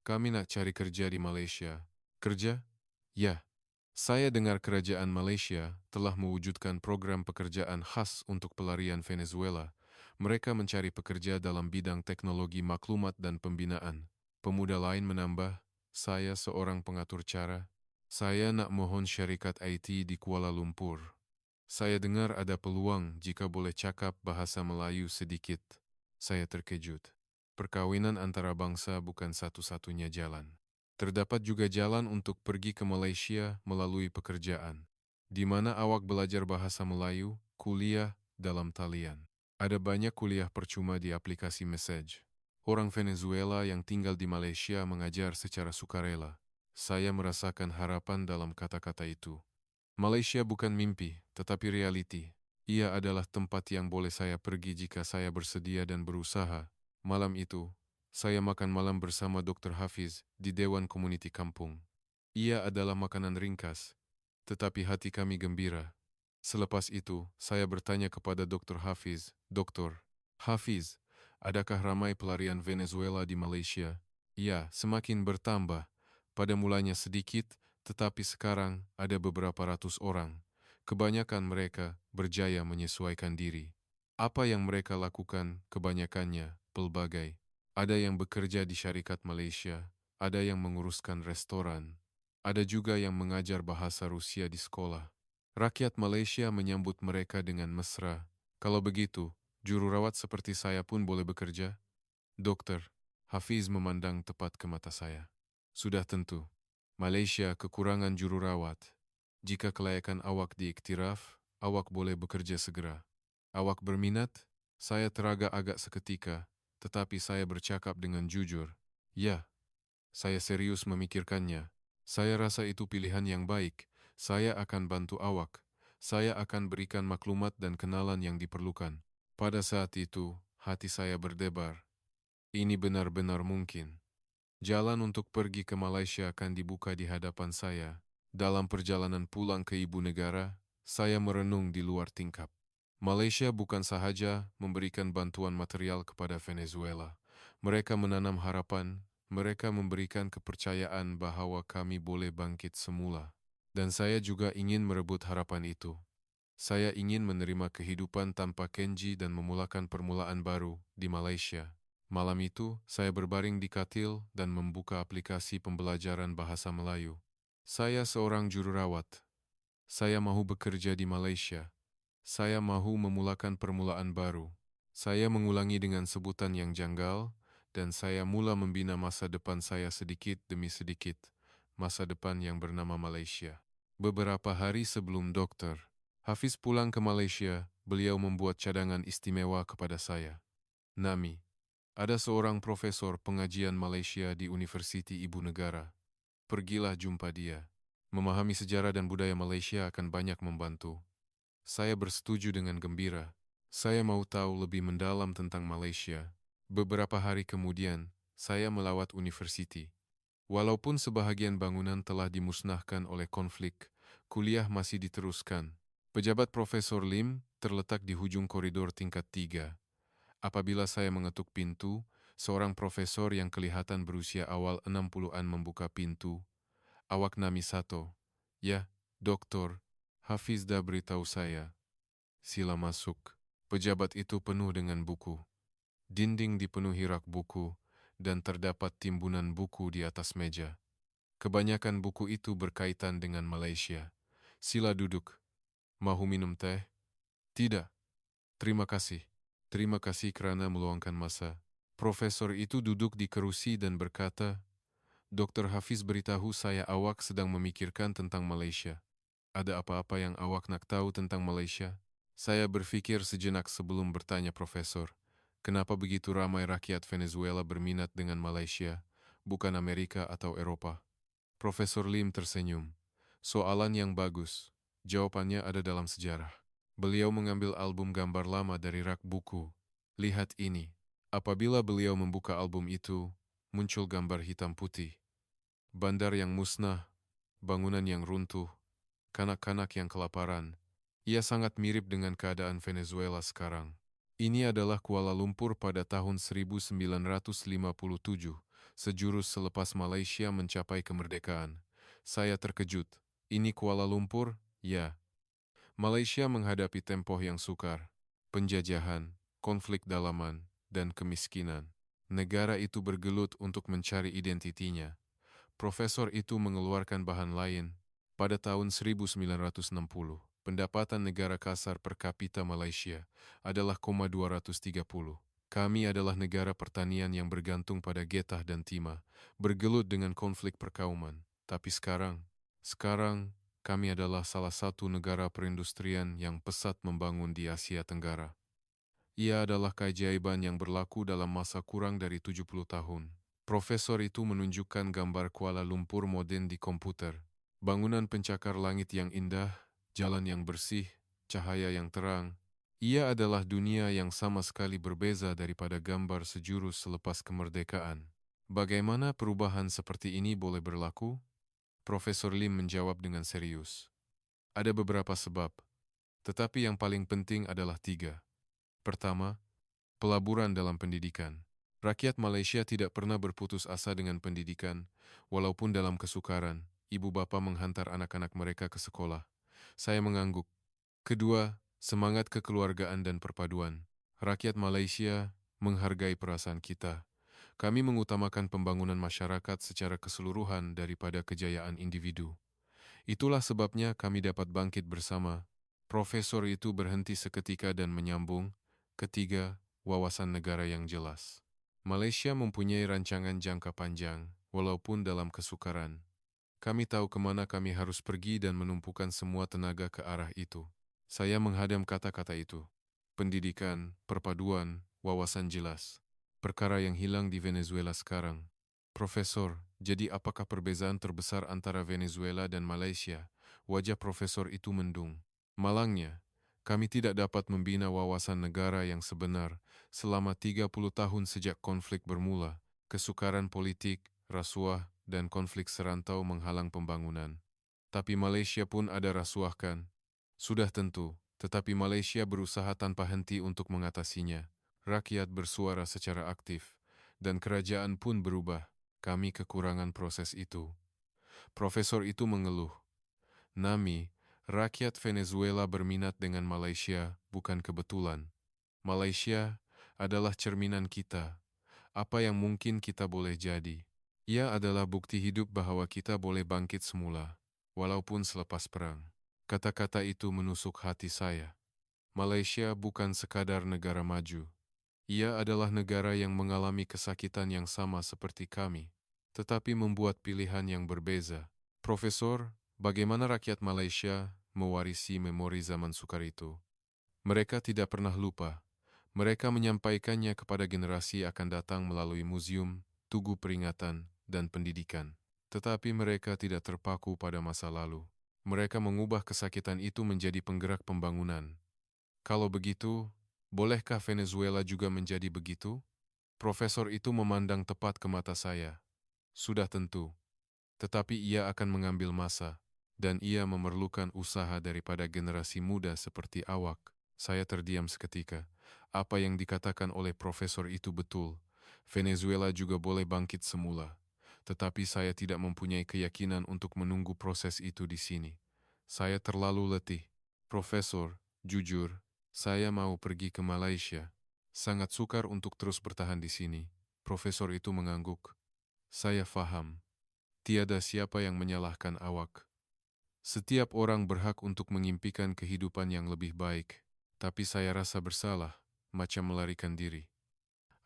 kami nak cari kerja di Malaysia. Kerja? Ya. Saya dengar kerajaan Malaysia telah mewujudkan program pekerjaan khas untuk pelarian Venezuela. Mereka mencari pekerja dalam bidang teknologi maklumat dan pembinaan. Pemuda lain menambah, saya seorang pengatur cara. Saya nak mohon syarikat IT di Kuala Lumpur. Saya dengar ada peluang jika boleh cakap bahasa Melayu sedikit. Saya terkejut. Perkawinan antara bangsa bukan satu-satunya jalan. Terdapat juga jalan untuk pergi ke Malaysia melalui pekerjaan, di mana awak belajar bahasa Melayu, kuliah dalam talian. Ada banyak kuliah percuma di aplikasi message. Orang Venezuela yang tinggal di Malaysia mengajar secara sukarela. Saya merasakan harapan dalam kata-kata itu. Malaysia bukan mimpi, tetapi realiti. Ia adalah tempat yang boleh saya pergi jika saya bersedia dan berusaha. Malam itu, saya makan malam bersama Dr. Hafiz di Dewan Komuniti Kampung. Ia adalah makanan ringkas, tetapi hati kami gembira. Selepas itu, saya bertanya kepada Dr. Hafiz, Dr. Hafiz, adakah ramai pelarian Venezuela di Malaysia? Ya, semakin bertambah. Pada mulanya sedikit, tetapi sekarang ada beberapa ratus orang. Kebanyakan mereka berjaya menyesuaikan diri. Apa yang mereka lakukan kebanyakannya pelbagai. Ada yang bekerja di syarikat Malaysia, ada yang menguruskan restoran, ada juga yang mengajar bahasa Rusia di sekolah. Rakyat Malaysia menyambut mereka dengan mesra. Kalau begitu, jururawat seperti saya pun boleh bekerja? Dokter, Hafiz memandang tepat ke mata saya. Sudah tentu, Malaysia kekurangan jururawat. Jika kelayakan awak diiktiraf, awak boleh bekerja segera. Awak berminat? Saya teragak-agak seketika, tetapi saya bercakap dengan jujur. Ya, saya serius memikirkannya. Saya rasa itu pilihan yang baik. Saya akan bantu awak. Saya akan berikan maklumat dan kenalan yang diperlukan. Pada saat itu, hati saya berdebar. Ini benar-benar mungkin. Jalan untuk pergi ke Malaysia akan dibuka di hadapan saya. Dalam perjalanan pulang ke ibu negara, saya merenung di luar tingkap. Malaysia bukan sahaja memberikan bantuan material kepada Venezuela. Mereka menanam harapan, mereka memberikan kepercayaan bahwa kami boleh bangkit semula. Dan saya juga ingin merebut harapan itu. Saya ingin menerima kehidupan tanpa Kenji dan memulakan permulaan baru di Malaysia. Malam itu, saya berbaring di katil dan membuka aplikasi pembelajaran bahasa Melayu. Saya seorang jururawat. Saya mahu bekerja di Malaysia. Saya mahu memulakan permulaan baru. Saya mengulangi dengan sebutan yang janggal, dan saya mula membina masa depan saya sedikit demi sedikit, masa depan yang bernama Malaysia. Beberapa hari sebelum Dr. Hafiz pulang ke Malaysia, beliau membuat cadangan istimewa kepada saya. Nami, ada seorang profesor pengajian Malaysia di Universiti Ibu Negara. Pergilah jumpa dia. Memahami sejarah dan budaya Malaysia akan banyak membantu. Saya bersetuju dengan gembira. Saya mau tahu lebih mendalam tentang Malaysia. Beberapa hari kemudian, saya melawat universiti. Walaupun sebahagian bangunan telah dimusnahkan oleh konflik, kuliah masih diteruskan. Pejabat Profesor Lim terletak di hujung koridor tingkat 3. Apabila saya mengetuk pintu, seorang profesor yang kelihatan berusia awal 60-an membuka pintu. Awak Nami Sato. Ya, doktor. Hafizda beritahu saya. Sila masuk. Pejabat itu penuh dengan buku. Dinding dipenuhi rak buku, dan terdapat timbunan buku di atas meja. Kebanyakan buku itu berkaitan dengan Malaysia. Sila duduk. Mahu minum teh? Tidak. Terima kasih. Terima kasih kerana meluangkan masa. Profesor itu duduk di kerusi dan berkata, Dr. Hafiz beritahu saya awak sedang memikirkan tentang Malaysia. Ada apa-apa yang awak nak tahu tentang Malaysia? Saya berfikir sejenak sebelum bertanya Profesor, kenapa begitu ramai rakyat Venezuela berminat dengan Malaysia, bukan Amerika atau Eropa? Profesor Lim tersenyum. Soalan yang bagus. Jawabannya ada dalam sejarah. Beliau mengambil album gambar lama dari rak buku. Lihat ini. Apabila beliau membuka album itu, muncul gambar hitam putih. Bandar yang musnah, bangunan yang runtuh, kanak-kanak yang kelaparan. Ia sangat mirip dengan keadaan Venezuela sekarang. Ini adalah Kuala Lumpur pada tahun 1957, sejurus selepas Malaysia mencapai kemerdekaan. Saya terkejut. Ini Kuala Lumpur? Ya. Malaysia menghadapi tempoh yang sukar. Penjajahan, konflik dalaman, dan kemiskinan. Negara itu bergelut untuk mencari identitinya. Profesor itu mengeluarkan bahan lain. Pada tahun 1960, pendapatan negara kasar per kapita Malaysia adalah 230. Kami adalah negara pertanian yang bergantung pada getah dan timah, bergelut dengan konflik perkauman. Tapi sekarang kami adalah salah satu negara perindustrian yang pesat membangun di Asia Tenggara. Ia adalah keajaiban yang berlaku dalam masa kurang dari 70 tahun. Profesor itu menunjukkan gambar Kuala Lumpur moden di komputer. Bangunan pencakar langit yang indah, jalan yang bersih, cahaya yang terang. Ia adalah dunia yang sama sekali berbeza daripada gambar sejurus selepas kemerdekaan. Bagaimana perubahan seperti ini boleh berlaku? Profesor Lim menjawab dengan serius. Ada beberapa sebab, tetapi yang paling penting adalah 3. Pertama, pelaburan dalam pendidikan. Rakyat Malaysia tidak pernah berputus asa dengan pendidikan, walaupun dalam kesukaran, ibu bapa menghantar anak-anak mereka ke sekolah. Saya mengangguk. Kedua, semangat kekeluargaan dan perpaduan. Rakyat Malaysia menghargai perasaan kita. Kami mengutamakan pembangunan masyarakat secara keseluruhan daripada kejayaan individu. Itulah sebabnya kami dapat bangkit bersama. Profesor itu berhenti seketika dan menyambung. Ketiga, wawasan negara yang jelas. Malaysia mempunyai rancangan jangka panjang, walaupun dalam kesukaran. Kami tahu kemana kami harus pergi dan menumpukan semua tenaga ke arah itu. Saya menghadam kata-kata itu. Pendidikan, perpaduan, wawasan jelas. Perkara yang hilang di Venezuela sekarang. Profesor, jadi apakah perbezaan terbesar antara Venezuela dan Malaysia? Wajah profesor itu mendung. Malangnya, kami tidak dapat membina wawasan negara yang sebenar selama 30 tahun sejak konflik bermula. Kesukaran politik, rasuah, dan konflik serantau menghalang pembangunan. Tapi Malaysia pun ada rasuahkan. Sudah tentu, tetapi Malaysia berusaha tanpa henti untuk mengatasinya. Rakyat bersuara secara aktif, dan kerajaan pun berubah. Kami kekurangan proses itu. Profesor itu mengeluh. Nami, rakyat Venezuela berminat dengan Malaysia bukan kebetulan. Malaysia adalah cerminan kita. Apa yang mungkin kita boleh jadi. Ia adalah bukti hidup bahwa kita boleh bangkit semula, walaupun selepas perang. Kata-kata itu menusuk hati saya. Malaysia bukan sekadar negara maju. Ia adalah negara yang mengalami kesakitan yang sama seperti kami, tetapi membuat pilihan yang berbeza. Profesor, bagaimana rakyat Malaysia mewarisi memori zaman sukar itu? Mereka tidak pernah lupa. Mereka menyampaikannya kepada generasi akan datang melalui museum, tugu peringatan, dan pendidikan. Tetapi mereka tidak terpaku pada masa lalu. Mereka mengubah kesakitan itu menjadi penggerak pembangunan. Kalau begitu, Bolehkah Venezuela juga menjadi begitu? Profesor itu memandang tepat ke mata saya. Sudah tentu. Tetapi ia akan mengambil masa, dan ia memerlukan usaha daripada generasi muda seperti awak. Saya terdiam seketika. Apa yang dikatakan oleh profesor itu betul. Venezuela juga boleh bangkit semula. Tetapi saya tidak mempunyai keyakinan untuk menunggu proses itu di sini. Saya terlalu letih. Profesor, jujur, saya mau pergi ke Malaysia. Sangat sukar untuk terus bertahan di sini. Profesor itu mengangguk. Saya faham. Tiada siapa yang menyalahkan awak. Setiap orang berhak untuk mengimpikan kehidupan yang lebih baik. Tapi saya rasa bersalah, macam melarikan diri.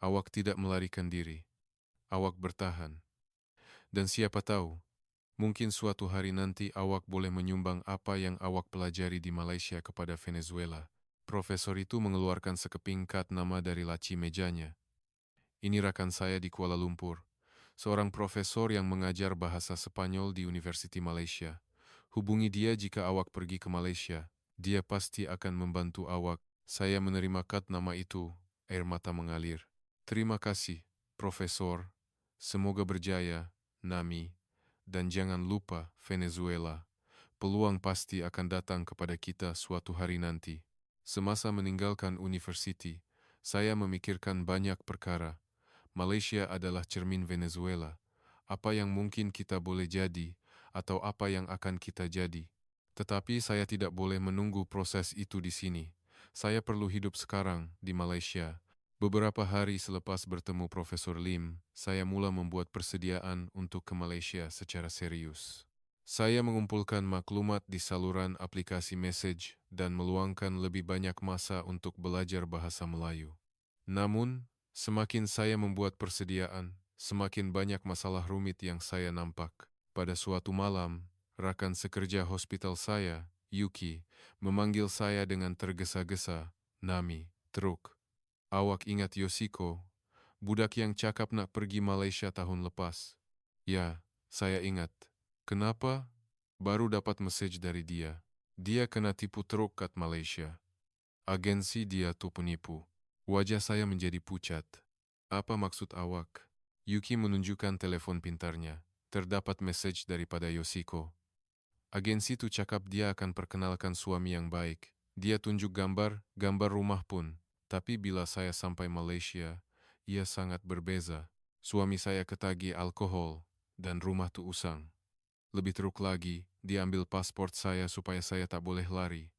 Awak tidak melarikan diri. Awak bertahan. Dan siapa tahu, mungkin suatu hari nanti awak boleh menyumbang apa yang awak pelajari di Malaysia kepada Venezuela. Profesor itu mengeluarkan sekeping kad nama dari laci mejanya. Ini rakan saya di Kuala Lumpur, seorang profesor yang mengajar bahasa Spanyol di University Malaysia. Hubungi dia jika awak pergi ke Malaysia. Dia pasti akan membantu awak. Saya menerima kad nama itu, air mata mengalir. Terima kasih, Profesor. Semoga berjaya, Nami. Dan jangan lupa, Venezuela. Peluang pasti akan datang kepada kita suatu hari nanti. Semasa meninggalkan universiti, saya memikirkan banyak perkara. Malaysia adalah cermin Venezuela. Apa yang mungkin kita boleh jadi, atau apa yang akan kita jadi. Tetapi saya tidak boleh menunggu proses itu di sini. Saya perlu hidup sekarang di Malaysia. Beberapa hari selepas bertemu Profesor Lim, saya mula membuat persediaan untuk ke Malaysia secara serius. Saya mengumpulkan maklumat di saluran aplikasi message dan meluangkan lebih banyak masa untuk belajar bahasa Melayu. Namun, semakin saya membuat persediaan, semakin banyak masalah rumit yang saya nampak. Pada suatu malam, rakan sekerja hospital saya, Yuki, memanggil saya dengan tergesa-gesa, "Nami, truk. Awak ingat Yoshiko, budak yang cakap nak pergi Malaysia tahun lepas?" "Ya, saya ingat." "Kenapa?" "Baru dapat message dari dia. Dia kena tipu truk kat Malaysia. Agensi dia tu penipu." Wajah saya menjadi pucat. "Apa maksud awak?" Yuki menunjukkan telepon pintarnya. Terdapat message daripada Yoshiko. Agensi tu cakap dia akan perkenalkan suami yang baik. Dia tunjuk gambar rumah pun. Tapi bila saya sampai Malaysia, ia sangat berbeza. Suami saya ketagih alkohol dan rumah tu usang. Lebih teruk lagi, dia ambil pasport saya supaya saya tak boleh lari.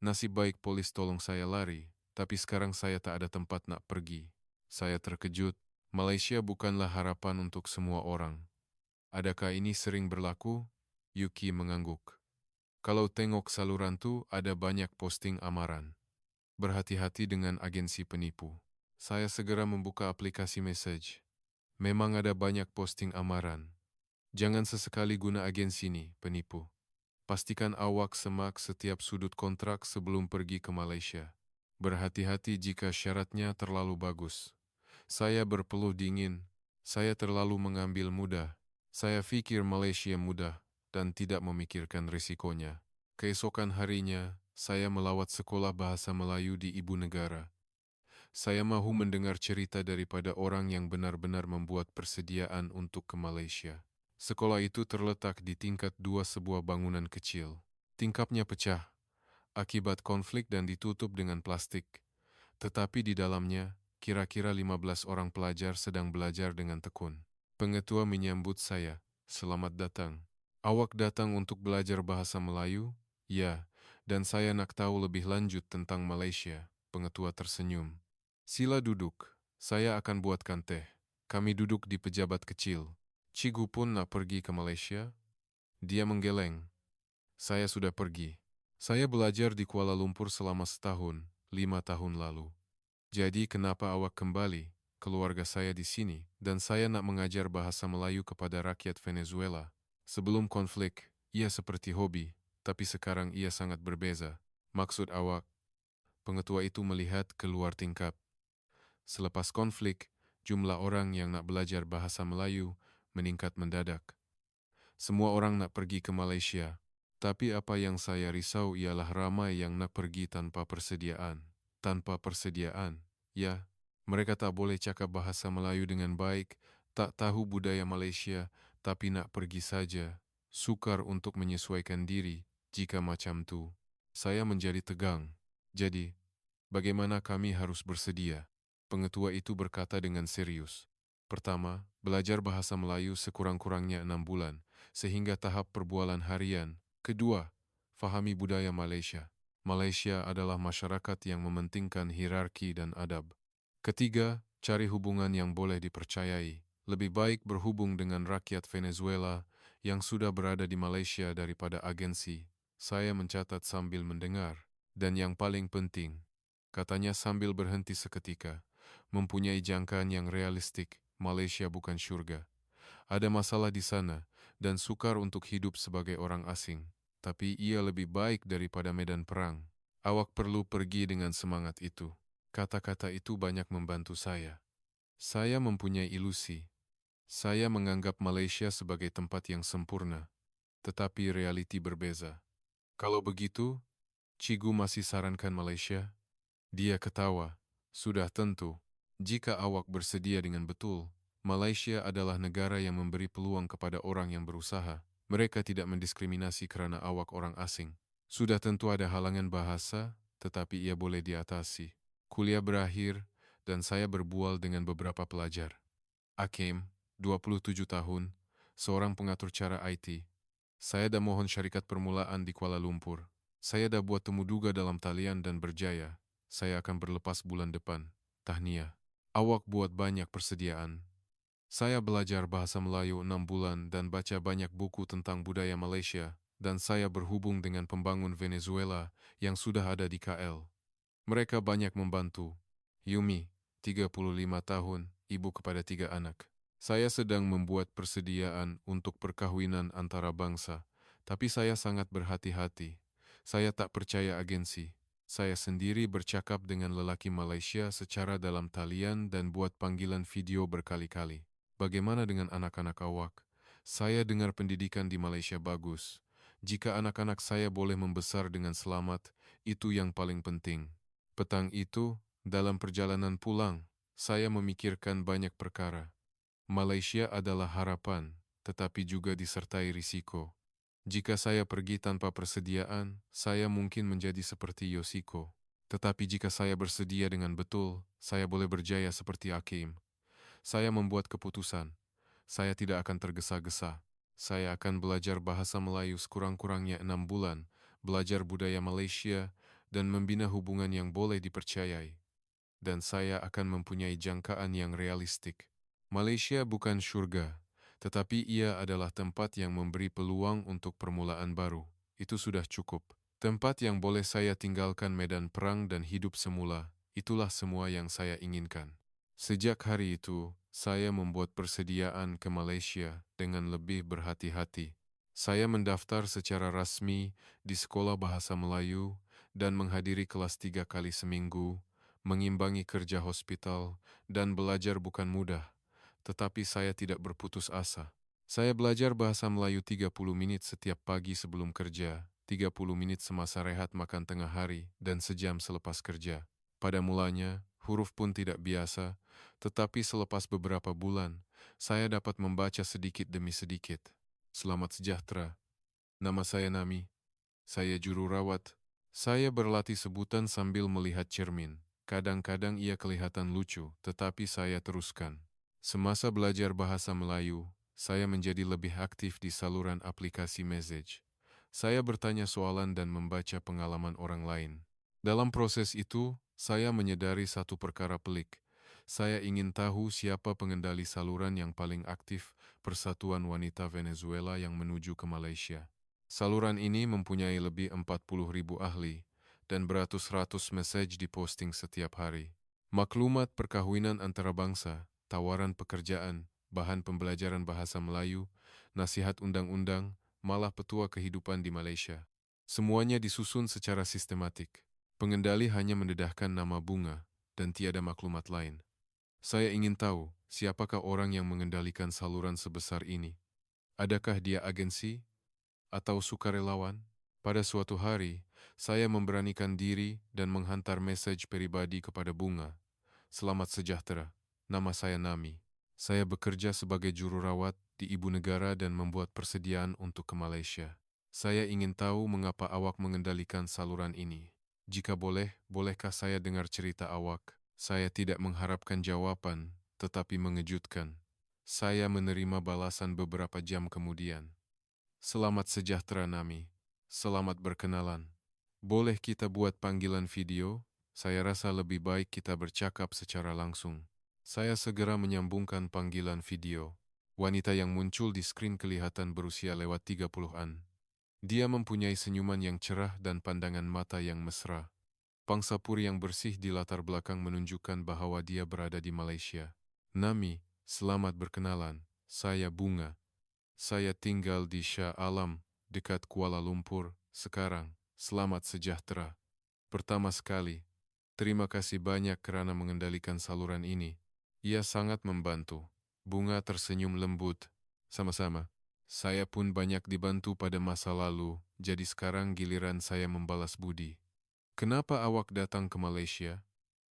Nasib baik polis tolong saya lari, tapi sekarang saya tak ada tempat nak pergi. Saya terkejut. Malaysia bukanlah harapan untuk semua orang. Adakah ini sering berlaku? Yuki mengangguk. Kalau tengok saluran tu ada banyak posting amaran. Berhati-hati dengan agensi penipu. Saya segera membuka aplikasi message. Memang ada banyak posting amaran. Jangan sesekali guna agensi ini, penipu. Pastikan awak semak setiap sudut kontrak sebelum pergi ke Malaysia. Berhati-hati jika syaratnya terlalu bagus. Saya berpeluh dingin. Saya terlalu mengambil mudah. Saya fikir Malaysia mudah dan tidak memikirkan risikonya. Keesokan harinya, saya melawat sekolah bahasa Melayu di ibu negara. Saya mahu mendengar cerita daripada orang yang benar-benar membuat persediaan untuk ke Malaysia. Sekolah itu terletak di tingkat 2 sebuah bangunan kecil. Tingkapnya pecah akibat konflik dan ditutup dengan plastik. Tetapi di dalamnya, kira-kira 15 orang pelajar sedang belajar dengan tekun. Pengetua menyambut saya, "Selamat datang. Awak datang untuk belajar bahasa Melayu?" "Ya, dan saya nak tahu lebih lanjut tentang Malaysia." Pengetua tersenyum. "Sila duduk. Saya akan buatkan teh." Kami duduk di pejabat kecil. "Cigu pun nak pergi ke Malaysia?" Dia menggeleng. "Saya sudah pergi. Saya belajar di Kuala Lumpur selama setahun, 5 tahun lalu. Jadi kenapa awak kembali? Keluarga saya di sini, dan saya nak mengajar bahasa Melayu kepada rakyat Venezuela. Sebelum konflik, ia seperti hobi, tapi sekarang ia sangat berbeza." "Maksud awak?" Pengetua itu melihat keluar tingkap. Selepas konflik, jumlah orang yang nak belajar bahasa Melayu meningkat mendadak. Semua orang nak pergi ke Malaysia. Tapi apa yang saya risau ialah ramai yang nak pergi tanpa persediaan. tanpa persediaan. Ya, mereka tak boleh cakap bahasa Melayu dengan baik, tak tahu budaya Malaysia, tapi nak pergi saja. Sukar untuk menyesuaikan diri jika macam tu. Saya menjadi tegang. Jadi, bagaimana kami harus bersedia? Pengetua itu berkata dengan serius. Pertama, belajar bahasa Melayu sekurang-kurangnya 6 bulan, sehingga tahap perbualan harian. Kedua, fahami budaya Malaysia. Malaysia adalah masyarakat yang mementingkan hierarki dan adab. Ketiga, cari hubungan yang boleh dipercayai. Lebih baik berhubung dengan rakyat Venezuela yang sudah berada di Malaysia daripada agensi. Saya mencatat sambil mendengar. Dan yang paling penting, katanya sambil berhenti seketika, mempunyai jangkaan yang realistik, Malaysia bukan syurga. Ada masalah di sana, dan sukar untuk hidup sebagai orang asing. Tapi ia lebih baik daripada medan perang. Awak perlu pergi dengan semangat itu. Kata-kata itu banyak membantu saya. Saya mempunyai ilusi. Saya menganggap Malaysia sebagai tempat yang sempurna, tetapi realiti berbeza. Kalau begitu, Cigu masih sarankan Malaysia? Dia ketawa. Sudah tentu. Jika awak bersedia dengan betul, Malaysia adalah negara yang memberi peluang kepada orang yang berusaha. Mereka tidak mendiskriminasi kerana awak orang asing. Sudah tentu ada halangan bahasa, tetapi ia boleh diatasi. Kuliah berakhir, dan saya berbual dengan beberapa pelajar. Akim, 27 tahun, seorang pengatur cara IT. Saya dah mohon syarikat permulaan di Kuala Lumpur. Saya dah buat temu duga dalam talian dan berjaya. Saya akan berlepas bulan depan. Tahniah. Awak buat banyak persediaan. Saya belajar bahasa Melayu 6 bulan dan baca banyak buku tentang budaya Malaysia, dan saya berhubung dengan pembangun Venezuela yang sudah ada di KL. Mereka banyak membantu. Yumi, 35 tahun, ibu kepada 3 anak. Saya sedang membuat persediaan untuk perkahwinan antara bangsa, tapi saya sangat berhati-hati. Saya tak percaya agensi. Saya sendiri bercakap dengan lelaki Malaysia secara dalam talian dan buat panggilan video berkali-kali. Bagaimana dengan anak-anak awak? Saya dengar pendidikan di Malaysia bagus. Jika anak-anak saya boleh membesar dengan selamat, itu yang paling penting. Petang itu, dalam perjalanan pulang, saya memikirkan banyak perkara. Malaysia adalah harapan, tetapi juga disertai risiko. Jika saya pergi tanpa persediaan, saya mungkin menjadi seperti Yoshiko. Tetapi jika saya bersedia dengan betul, saya boleh berjaya seperti Hakim. Saya membuat keputusan. Saya tidak akan tergesa-gesa. Saya akan belajar bahasa Melayu sekurang-kurangnya 6 bulan, belajar budaya Malaysia, dan membina hubungan yang boleh dipercayai. Dan saya akan mempunyai jangkaan yang realistik. Malaysia bukan syurga, tetapi ia adalah tempat yang memberi peluang untuk permulaan baru. Itu sudah cukup. Tempat yang boleh saya tinggalkan medan perang dan hidup semula, itulah semua yang saya inginkan. Sejak hari itu, saya membuat persediaan ke Malaysia dengan lebih berhati-hati. Saya mendaftar secara rasmi di Sekolah Bahasa Melayu dan menghadiri kelas 3 kali seminggu, mengimbangi kerja hospital, dan belajar bukan mudah, tetapi saya tidak berputus asa. Saya belajar bahasa Melayu 30 menit setiap pagi sebelum kerja, 30 menit semasa rehat makan tengah hari, dan sejam selepas kerja. Pada mulanya, huruf pun tidak biasa, tetapi selepas beberapa bulan, saya dapat membaca sedikit demi sedikit. Selamat sejahtera. Nama saya Nami. Saya juru rawat. Saya berlatih sebutan sambil melihat cermin. Kadang-kadang ia kelihatan lucu, tetapi saya teruskan. Semasa belajar bahasa Melayu, saya menjadi lebih aktif di saluran aplikasi message. Saya bertanya soalan dan membaca pengalaman orang lain. Dalam proses itu, saya menyadari satu perkara pelik. Saya ingin tahu siapa pengendali saluran yang paling aktif Persatuan Wanita Venezuela yang menuju ke Malaysia. Saluran ini mempunyai lebih 40.000 ahli dan beratus-ratus message diposting setiap hari. Maklumat perkahwinan antara bangsa, tawaran pekerjaan, bahan pembelajaran bahasa Melayu, nasihat undang-undang, malah petua kehidupan di Malaysia. Semuanya disusun secara sistematik. Pengendali hanya mendedahkan nama bunga dan tiada maklumat lain. Saya ingin tahu siapakah orang yang mengendalikan saluran sebesar ini. Adakah dia agensi atau sukarelawan? Pada suatu hari, Saya memberanikan diri dan menghantar mesej pribadi kepada Bunga. Selamat sejahtera. Nama saya Nami. Saya bekerja sebagai jururawat di ibu negara dan membuat persediaan untuk ke Malaysia. Saya ingin tahu mengapa awak mengendalikan saluran ini. Jika boleh, bolehkah saya dengar cerita awak? Saya tidak mengharapkan jawaban, tetapi mengejutkan. Saya menerima balasan beberapa jam kemudian. Selamat sejahtera Nami. Selamat berkenalan. Boleh kita buat panggilan video? Saya rasa lebih baik kita bercakap secara langsung. Saya segera menyambungkan panggilan video. Wanita yang muncul di skrin kelihatan berusia lewat 30-an. Dia mempunyai senyuman yang cerah dan pandangan mata yang mesra. Pangsa puri yang bersih di latar belakang menunjukkan bahwa dia berada di Malaysia. Nami, selamat berkenalan. Saya Bunga. Saya tinggal di Shah Alam, dekat Kuala Lumpur, sekarang. Selamat sejahtera. Pertama sekali, terima kasih banyak kerana mengendalikan saluran ini. Ia sangat membantu. Bunga tersenyum lembut. Sama-sama. Saya pun banyak dibantu pada masa lalu, jadi sekarang giliran saya membalas budi. Kenapa awak datang ke Malaysia?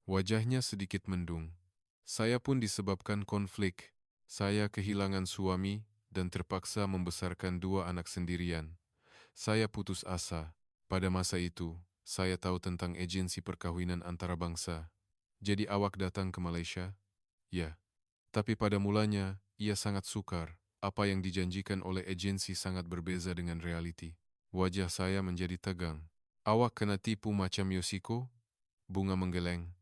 Wajahnya sedikit mendung. Saya pun disebabkan konflik. Saya kehilangan suami dan terpaksa membesarkan 2 anak sendirian. Saya putus asa. Pada masa itu, saya tahu tentang agensi perkahwinan antarabangsa. Jadi awak datang ke Malaysia? Ya. Tapi pada mulanya, ia sangat sukar. Apa yang dijanjikan oleh agensi sangat berbeza dengan realiti. Wajah saya menjadi tegang. Awak kena tipu macam Yoshiko? Bunga menggeleng.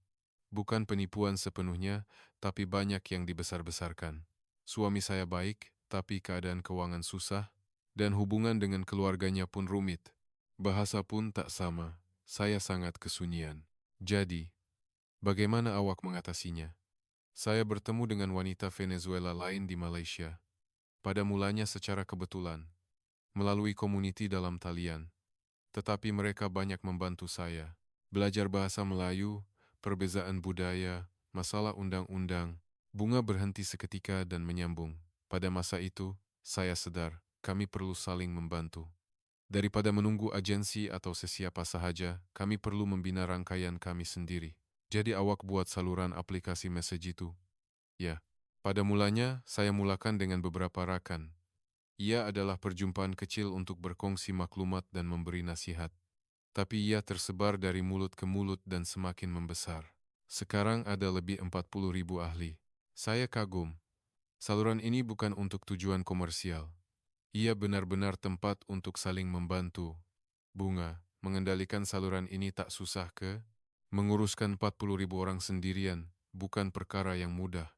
Bukan penipuan sepenuhnya, tapi banyak yang dibesar-besarkan. Suami saya baik, tapi keadaan keuangan susah, dan hubungan dengan keluarganya pun rumit. Bahasa pun tak sama. Saya sangat kesunyian. Jadi, bagaimana awak mengatasinya? Saya bertemu dengan wanita Venezuela lain di Malaysia. Pada mulanya secara kebetulan, melalui komuniti dalam talian. Tetapi mereka banyak membantu saya. Belajar bahasa Melayu, perbezaan budaya, masalah undang-undang. Bunga berhenti seketika dan menyambung. Pada masa itu, saya sadar kami perlu saling membantu. Daripada menunggu agensi atau sesiapa sahaja, kami perlu membina rangkaian kami sendiri. Jadi awak buat saluran aplikasi message itu? Ya. Pada mulanya, saya mulakan dengan beberapa rakan. Ia adalah perjumpaan kecil untuk berkongsi maklumat dan memberi nasihat. Tapi ia tersebar dari mulut ke mulut dan semakin membesar. Sekarang ada lebih 40.000 ahli. Saya kagum. Saluran ini bukan untuk tujuan komersial. Ia benar-benar tempat untuk saling membantu. Bunga, mengendalikan saluran ini tak susah ke? Menguruskan 40.000 orang sendirian bukan perkara yang mudah.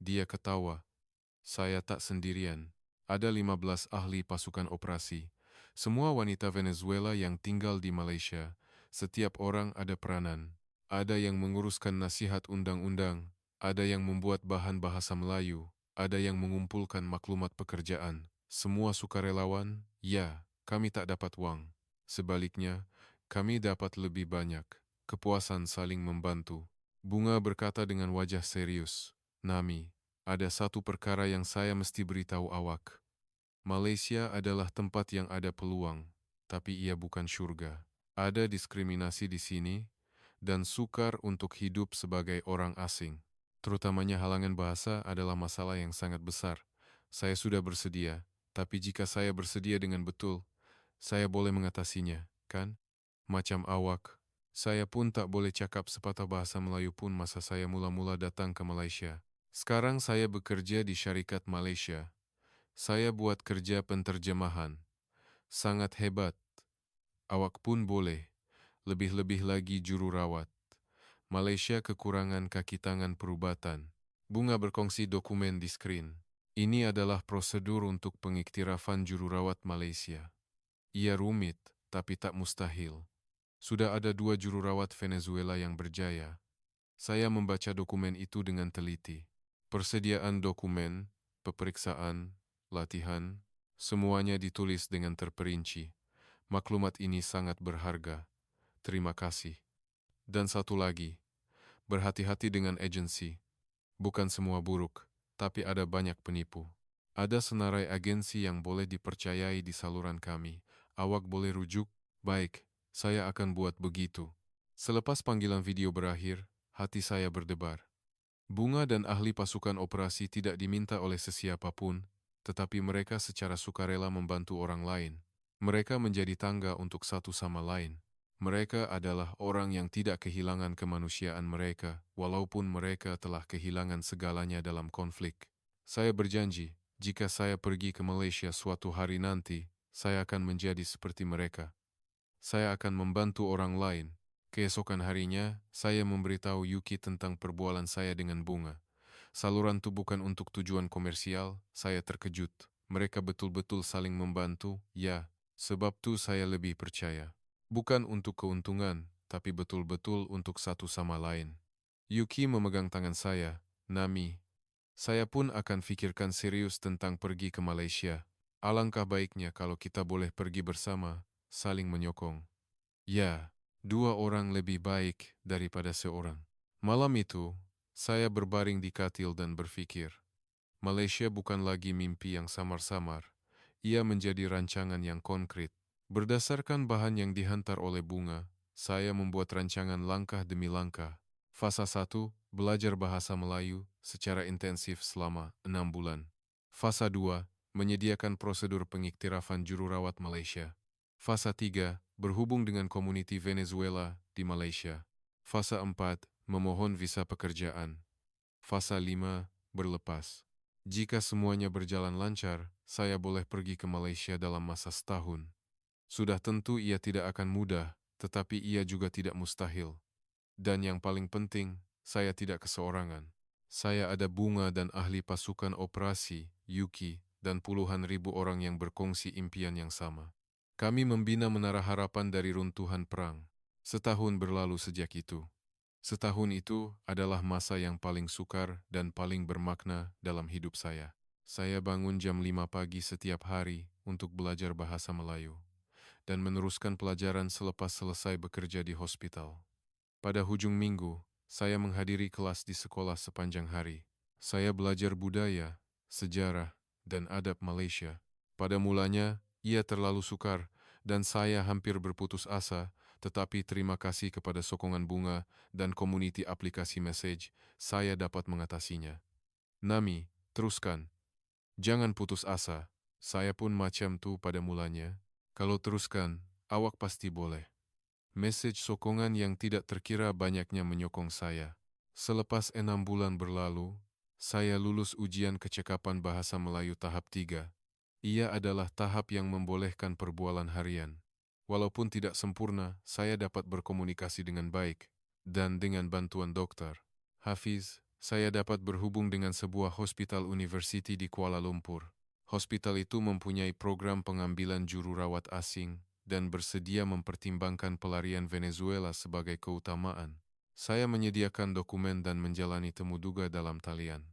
Dia ketawa. Saya tak sendirian. Ada 15 ahli pasukan operasi. Semua wanita Venezuela yang tinggal di Malaysia. Setiap orang ada peranan. Ada yang menguruskan nasihat undang-undang. Ada yang membuat bahan bahasa Melayu. Ada yang mengumpulkan maklumat pekerjaan. Semua sukarelawan? Ya, kami tak dapat wang. Sebaliknya, kami dapat lebih banyak. Kepuasan saling membantu. Bunga berkata dengan wajah serius. Nami, ada satu perkara yang saya mesti beritahu awak. Malaysia adalah tempat yang ada peluang, tapi ia bukan syurga. Ada diskriminasi di sini, dan sukar untuk hidup sebagai orang asing. Terutamanya halangan bahasa adalah masalah yang sangat besar. Saya sudah bersedia, tapi jika saya bersedia dengan betul, saya boleh mengatasinya, kan? Macam awak. Saya pun tak boleh cakap sepatah bahasa Melayu pun masa saya mula-mula datang ke Malaysia. Sekarang saya bekerja di syarikat Malaysia. Saya buat kerja penterjemahan. Sangat hebat. Awak pun boleh. Lebih-lebih lagi jururawat. Malaysia kekurangan kaki tangan perubatan. Bunga berkongsi dokumen di skrin. Ini adalah prosedur untuk pengiktirafan jururawat Malaysia. Ia rumit, tapi tak mustahil. Sudah ada 2 jururawat Venezuela yang berjaya. Saya membaca dokumen itu dengan teliti. Persediaan dokumen, peperiksaan, latihan, semuanya ditulis dengan terperinci. Maklumat ini sangat berharga. Terima kasih. Dan satu lagi, berhati-hati dengan agensi. Bukan semua buruk, tapi ada banyak penipu. Ada senarai agensi yang boleh dipercayai di saluran kami. Awak boleh rujuk? Baik, saya akan buat begitu. Selepas panggilan video berakhir, hati saya berdebar. Bunga dan ahli pasukan operasi tidak diminta oleh sesiapapun, tetapi mereka secara sukarela membantu orang lain. Mereka menjadi tangga untuk satu sama lain. Mereka adalah orang yang tidak kehilangan kemanusiaan mereka, walaupun mereka telah kehilangan segalanya dalam konflik. Saya berjanji, jika saya pergi ke Malaysia suatu hari nanti, saya akan menjadi seperti mereka. Saya akan membantu orang lain. Keesokan harinya, saya memberitahu Yuki tentang perbualan saya dengan Bunga. Saluran itu bukan untuk tujuan komersial, saya terkejut. Mereka betul-betul saling membantu, ya, sebab itu saya lebih percaya. Bukan untuk keuntungan, tapi betul-betul untuk satu sama lain. Yuki memegang tangan saya, Nami. Saya pun akan pikirkan serius tentang pergi ke Malaysia. Alangkah baiknya kalau kita boleh pergi bersama, saling menyokong. Ya, dua orang lebih baik daripada seorang. Malam itu, saya berbaring di katil dan berpikir, Malaysia bukan lagi mimpi yang samar-samar. Ia menjadi rancangan yang konkret. Berdasarkan bahan yang dihantar oleh Bunga, saya membuat rancangan langkah demi langkah. Fasa 1, belajar bahasa Melayu secara intensif selama 6 bulan. Fasa 2, menyediakan prosedur pengiktirafan jururawat Malaysia. Fasa 3, berhubung dengan komuniti Venezuela di Malaysia. Fasa 4, memohon visa pekerjaan. Fasa 5, berlepas. Jika semuanya berjalan lancar, saya boleh pergi ke Malaysia dalam masa setahun. Sudah tentu ia tidak akan mudah, tetapi ia juga tidak mustahil. Dan yang paling penting, saya tidak keseorangan. Saya ada Bunga dan ahli pasukan operasi, Yuki, dan puluhan ribu orang yang berkongsi impian yang sama. Kami membina menara harapan dari runtuhan perang. Setahun berlalu sejak itu. Setahun itu adalah masa yang paling sukar dan paling bermakna dalam hidup saya. Saya bangun jam 5 pagi setiap hari untuk belajar bahasa Melayu dan meneruskan pelajaran selepas selesai bekerja di hospital. Pada hujung minggu, saya menghadiri kelas di sekolah sepanjang hari. Saya belajar budaya, sejarah, dan adab Malaysia. Pada mulanya, ia terlalu sukar dan saya hampir berputus asa, tetapi terima kasih kepada sokongan Bunga dan komuniti aplikasi message, saya dapat mengatasinya. Nami, teruskan. Jangan putus asa. Saya pun macam tu pada mulanya. Kalau teruskan, awak pasti boleh. Message sokongan yang tidak terkira banyaknya menyokong saya. Selepas 6 bulan berlalu, saya lulus ujian kecekapan bahasa Melayu tahap 3. Ia adalah tahap yang membolehkan perbualan harian. Walaupun tidak sempurna, saya dapat berkomunikasi dengan baik. Dan dengan bantuan dokter Hafiz, saya dapat berhubung dengan sebuah hospital university di Kuala Lumpur. Hospital itu mempunyai program pengambilan juru rawat asing dan bersedia mempertimbangkan pelarian Venezuela sebagai keutamaan. Saya menyediakan dokumen dan menjalani temu duga dalam talian.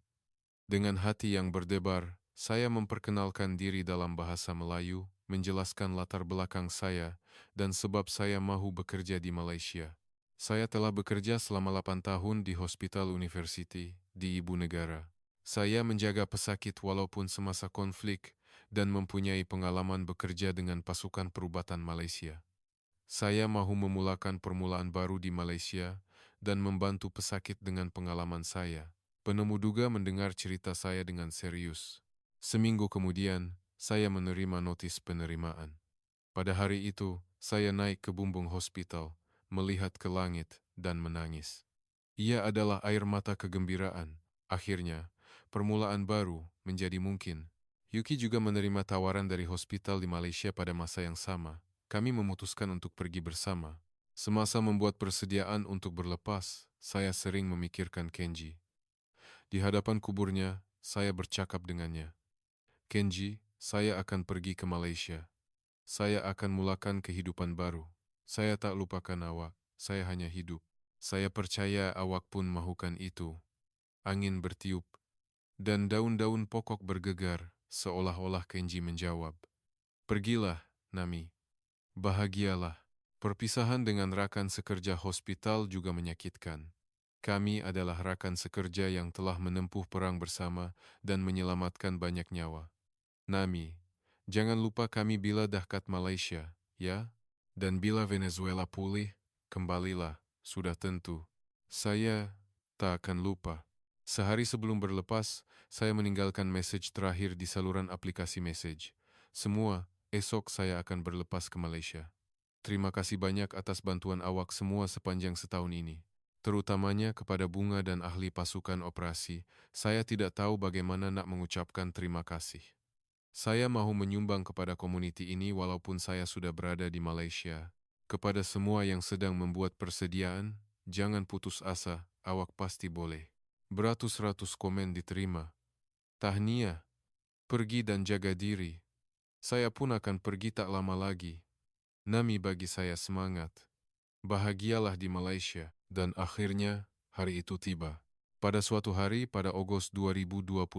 Dengan hati yang berdebar, saya memperkenalkan diri dalam bahasa Melayu, menjelaskan latar belakang saya, dan sebab saya mahu bekerja di Malaysia. Saya telah bekerja selama 8 tahun di Hospital University di Ibu Negara. Saya menjaga pesakit walaupun semasa konflik dan mempunyai pengalaman bekerja dengan pasukan perubatan Malaysia. Saya mahu memulakan permulaan baru di Malaysia dan membantu pesakit dengan pengalaman saya. Penemu duga mendengar cerita saya dengan serius. Seminggu kemudian, saya menerima notis penerimaan. Pada hari itu, saya naik ke bumbung hospital, melihat ke langit, dan menangis. Ia adalah air mata kegembiraan. Akhirnya, permulaan baru menjadi mungkin. Yuki juga menerima tawaran dari hospital di Malaysia pada masa yang sama. Kami memutuskan untuk pergi bersama. Semasa membuat persediaan untuk berlepas, saya sering memikirkan Kenji. Di hadapan kuburnya, saya bercakap dengannya. Kenji, saya akan pergi ke Malaysia. Saya akan mulakan kehidupan baru. Saya tak lupakan awak, saya hanya hidup. Saya percaya awak pun mahukan itu. Angin bertiup, dan daun-daun pokok bergegar, seolah-olah Kenji menjawab. Pergilah, Nami. Bahagialah. Perpisahan dengan rakan sekerja hospital juga menyakitkan. Kami adalah rakan sekerja yang telah menempuh perang bersama dan menyelamatkan banyak nyawa. Nami, jangan lupa kami bila dah kat Malaysia, ya? Dan bila Venezuela pulih, kembalilah, sudah tentu. Saya tak akan lupa. Sehari sebelum berlepas, saya meninggalkan message terakhir di saluran aplikasi message. Semua, esok saya akan berlepas ke Malaysia. Terima kasih banyak atas bantuan awak semua sepanjang setahun ini. Terutamanya kepada Bunga dan ahli pasukan operasi, saya tidak tahu bagaimana nak mengucapkan terima kasih. Saya mahu menyumbang kepada komuniti ini walaupun saya sudah berada di Malaysia. Kepada semua yang sedang membuat persediaan, jangan putus asa, awak pasti boleh. Beratus-ratus komen diterima. Tahniah, pergi dan jaga diri. Saya pun akan pergi tak lama lagi. Nami bagi saya semangat. Bahagialah di Malaysia. Dan akhirnya, hari itu tiba. Pada suatu hari pada Ogos 2025,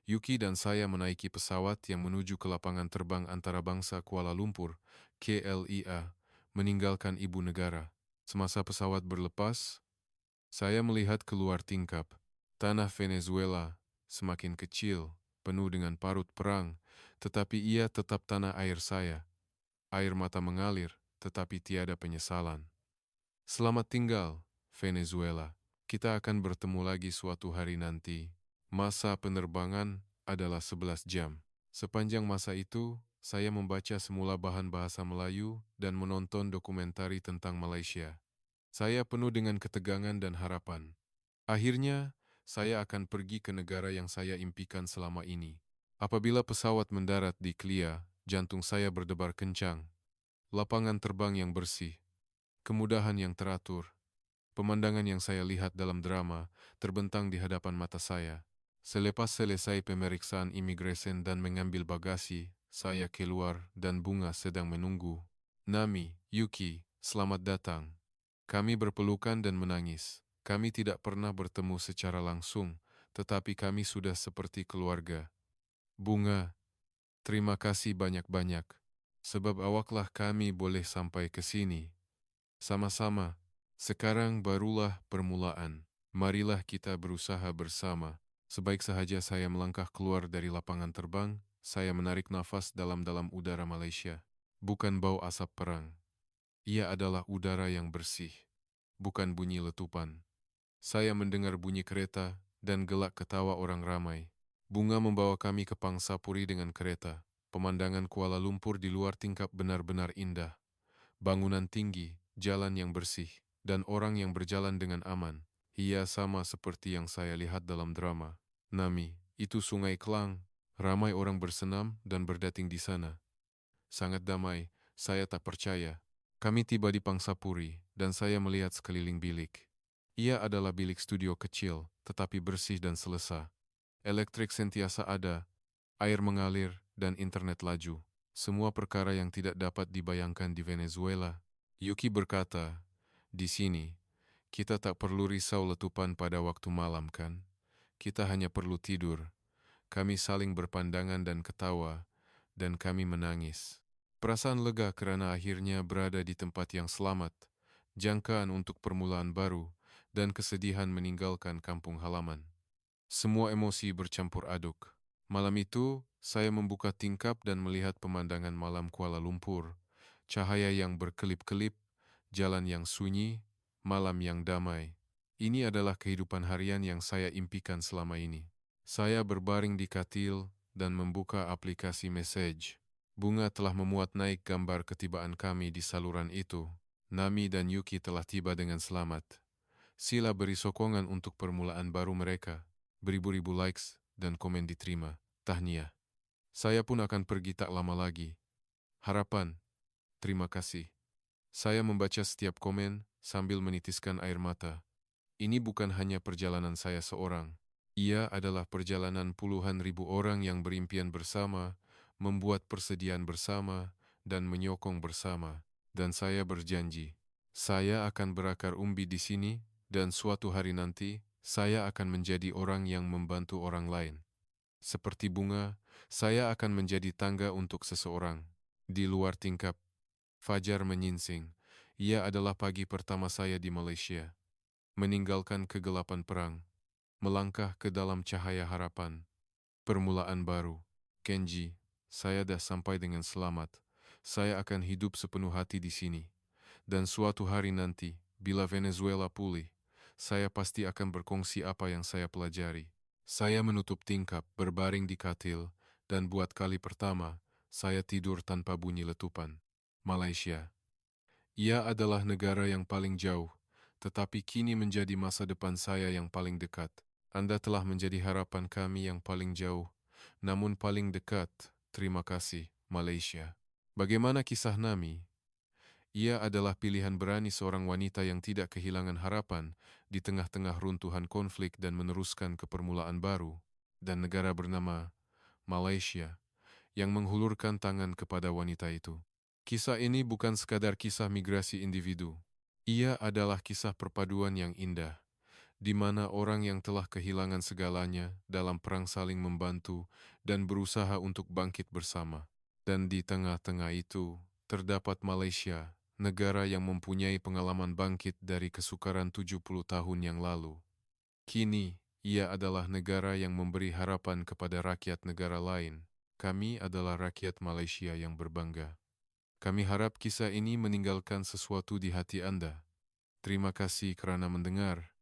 Yuki dan saya menaiki pesawat yang menuju ke lapangan terbang antarabangsa Kuala Lumpur, KLIA, meninggalkan ibu negara. Semasa pesawat berlepas, saya melihat keluar tingkap. Tanah Venezuela semakin kecil, penuh dengan parut perang, tetapi ia tetap tanah air saya. Air mata mengalir, tetapi tiada penyesalan. Selamat tinggal, Venezuela. Kita akan bertemu lagi suatu hari nanti. Masa penerbangan adalah 11 jam. Sepanjang masa itu, saya membaca semula bahan bahasa Melayu dan menonton dokumentari tentang Malaysia. Saya penuh dengan ketegangan dan harapan. Akhirnya, saya akan pergi ke negara yang saya impikan selama ini. Apabila pesawat mendarat di KLIA, jantung saya berdebar kencang. Lapangan terbang yang bersih, kemudahan yang teratur, pemandangan yang saya lihat dalam drama terbentang di hadapan mata saya. Selepas selesai pemeriksaan imigresen dan mengambil bagasi, saya keluar dan Bunga sedang menunggu. Nami, Yuki, selamat datang. Kami berpelukan dan menangis. Kami tidak pernah bertemu secara langsung, tetapi kami sudah seperti keluarga. Bunga, terima kasih banyak-banyak. Sebab awaklah kami boleh sampai ke sini. Sama-sama. Sekarang barulah permulaan. Marilah kita berusaha bersama. Sebaik sahaja saya melangkah keluar dari lapangan terbang, saya menarik nafas dalam-dalam udara Malaysia. Bukan bau asap perang. Ia adalah udara yang bersih. Bukan bunyi letupan. Saya mendengar bunyi kereta dan gelak ketawa orang ramai. Bunga membawa kami ke Pangsapuri dengan kereta. Pemandangan Kuala Lumpur di luar tingkap benar-benar indah. Bangunan tinggi, jalan yang bersih, dan orang yang berjalan dengan aman. Ia sama seperti yang saya lihat dalam drama. Nami, itu Sungai Klang. Ramai orang bersenam dan berdating di sana. Sangat damai, saya tak percaya. Kami tiba di Pangsapuri, dan saya melihat sekeliling bilik. Ia adalah bilik studio kecil, tetapi bersih dan selesa. Elektrik sentiasa ada, air mengalir, dan internet laju. Semua perkara yang tidak dapat dibayangkan di Venezuela. Yuki berkata, di sini, kita tak perlu risau letupan pada waktu malam kan? Kita hanya perlu tidur. Kami saling berpandangan dan ketawa, dan kami menangis. Perasaan lega kerana akhirnya berada di tempat yang selamat, jangkaan untuk permulaan baru, dan kesedihan meninggalkan kampung halaman. Semua emosi bercampur aduk. Malam itu, saya membuka tingkap dan melihat pemandangan malam Kuala Lumpur. Cahaya yang berkelip-kelip, jalan yang sunyi, malam yang damai. Ini adalah kehidupan harian yang saya impikan selama ini. Saya berbaring di katil dan membuka aplikasi message. Bunga telah memuat naik gambar ketibaan kami di saluran itu. Nami dan Yuki telah tiba dengan selamat. Sila beri sokongan untuk permulaan baru mereka. Beribu-ribu likes dan komen diterima. Tahniah. Saya pun akan pergi tak lama lagi. Harapan. Terima kasih. Saya membaca setiap komen sambil menitiskan air mata. Ini bukan hanya perjalanan saya seorang. Ia adalah perjalanan puluhan ribu orang yang berimpian bersama, membuat persediaan bersama, dan menyokong bersama. Dan saya berjanji, saya akan berakar umbi di sini, dan suatu hari nanti, saya akan menjadi orang yang membantu orang lain. Seperti Bunga, saya akan menjadi tangga untuk seseorang. Di luar tingkap, fajar menyingsing. Ia adalah pagi pertama saya di Malaysia. Meninggalkan kegelapan perang, melangkah ke dalam cahaya harapan. Permulaan baru. Kenji, saya dah sampai dengan selamat. Saya akan hidup sepenuh hati di sini. Dan suatu hari nanti, bila Venezuela pulih, saya pasti akan berkongsi apa yang saya pelajari. Saya menutup tingkap, berbaring di katil, dan buat kali pertama, saya tidur tanpa bunyi letupan. Malaysia. Ia adalah negara yang paling jauh, tetapi kini menjadi masa depan saya yang paling dekat. Anda telah menjadi harapan kami yang paling jauh, namun paling dekat. Terima kasih, Malaysia. Bagaimana kisah Nami? Ia adalah pilihan berani seorang wanita yang tidak kehilangan harapan di tengah-tengah runtuhan konflik dan meneruskan ke permulaan baru, dan negara bernama Malaysia yang menghulurkan tangan kepada wanita itu. Kisah ini bukan sekadar kisah migrasi individu. Ia adalah kisah perpaduan yang indah, di mana orang yang telah kehilangan segalanya dalam perang saling membantu dan berusaha untuk bangkit bersama. Dan di tengah-tengah itu, terdapat Malaysia, negara yang mempunyai pengalaman bangkit dari kesukaran 70 tahun yang lalu. Kini, ia adalah negara yang memberi harapan kepada rakyat negara lain. Kami adalah rakyat Malaysia yang berbangga. Kami harap kisah ini meninggalkan sesuatu di hati Anda. Terima kasih kerana mendengar.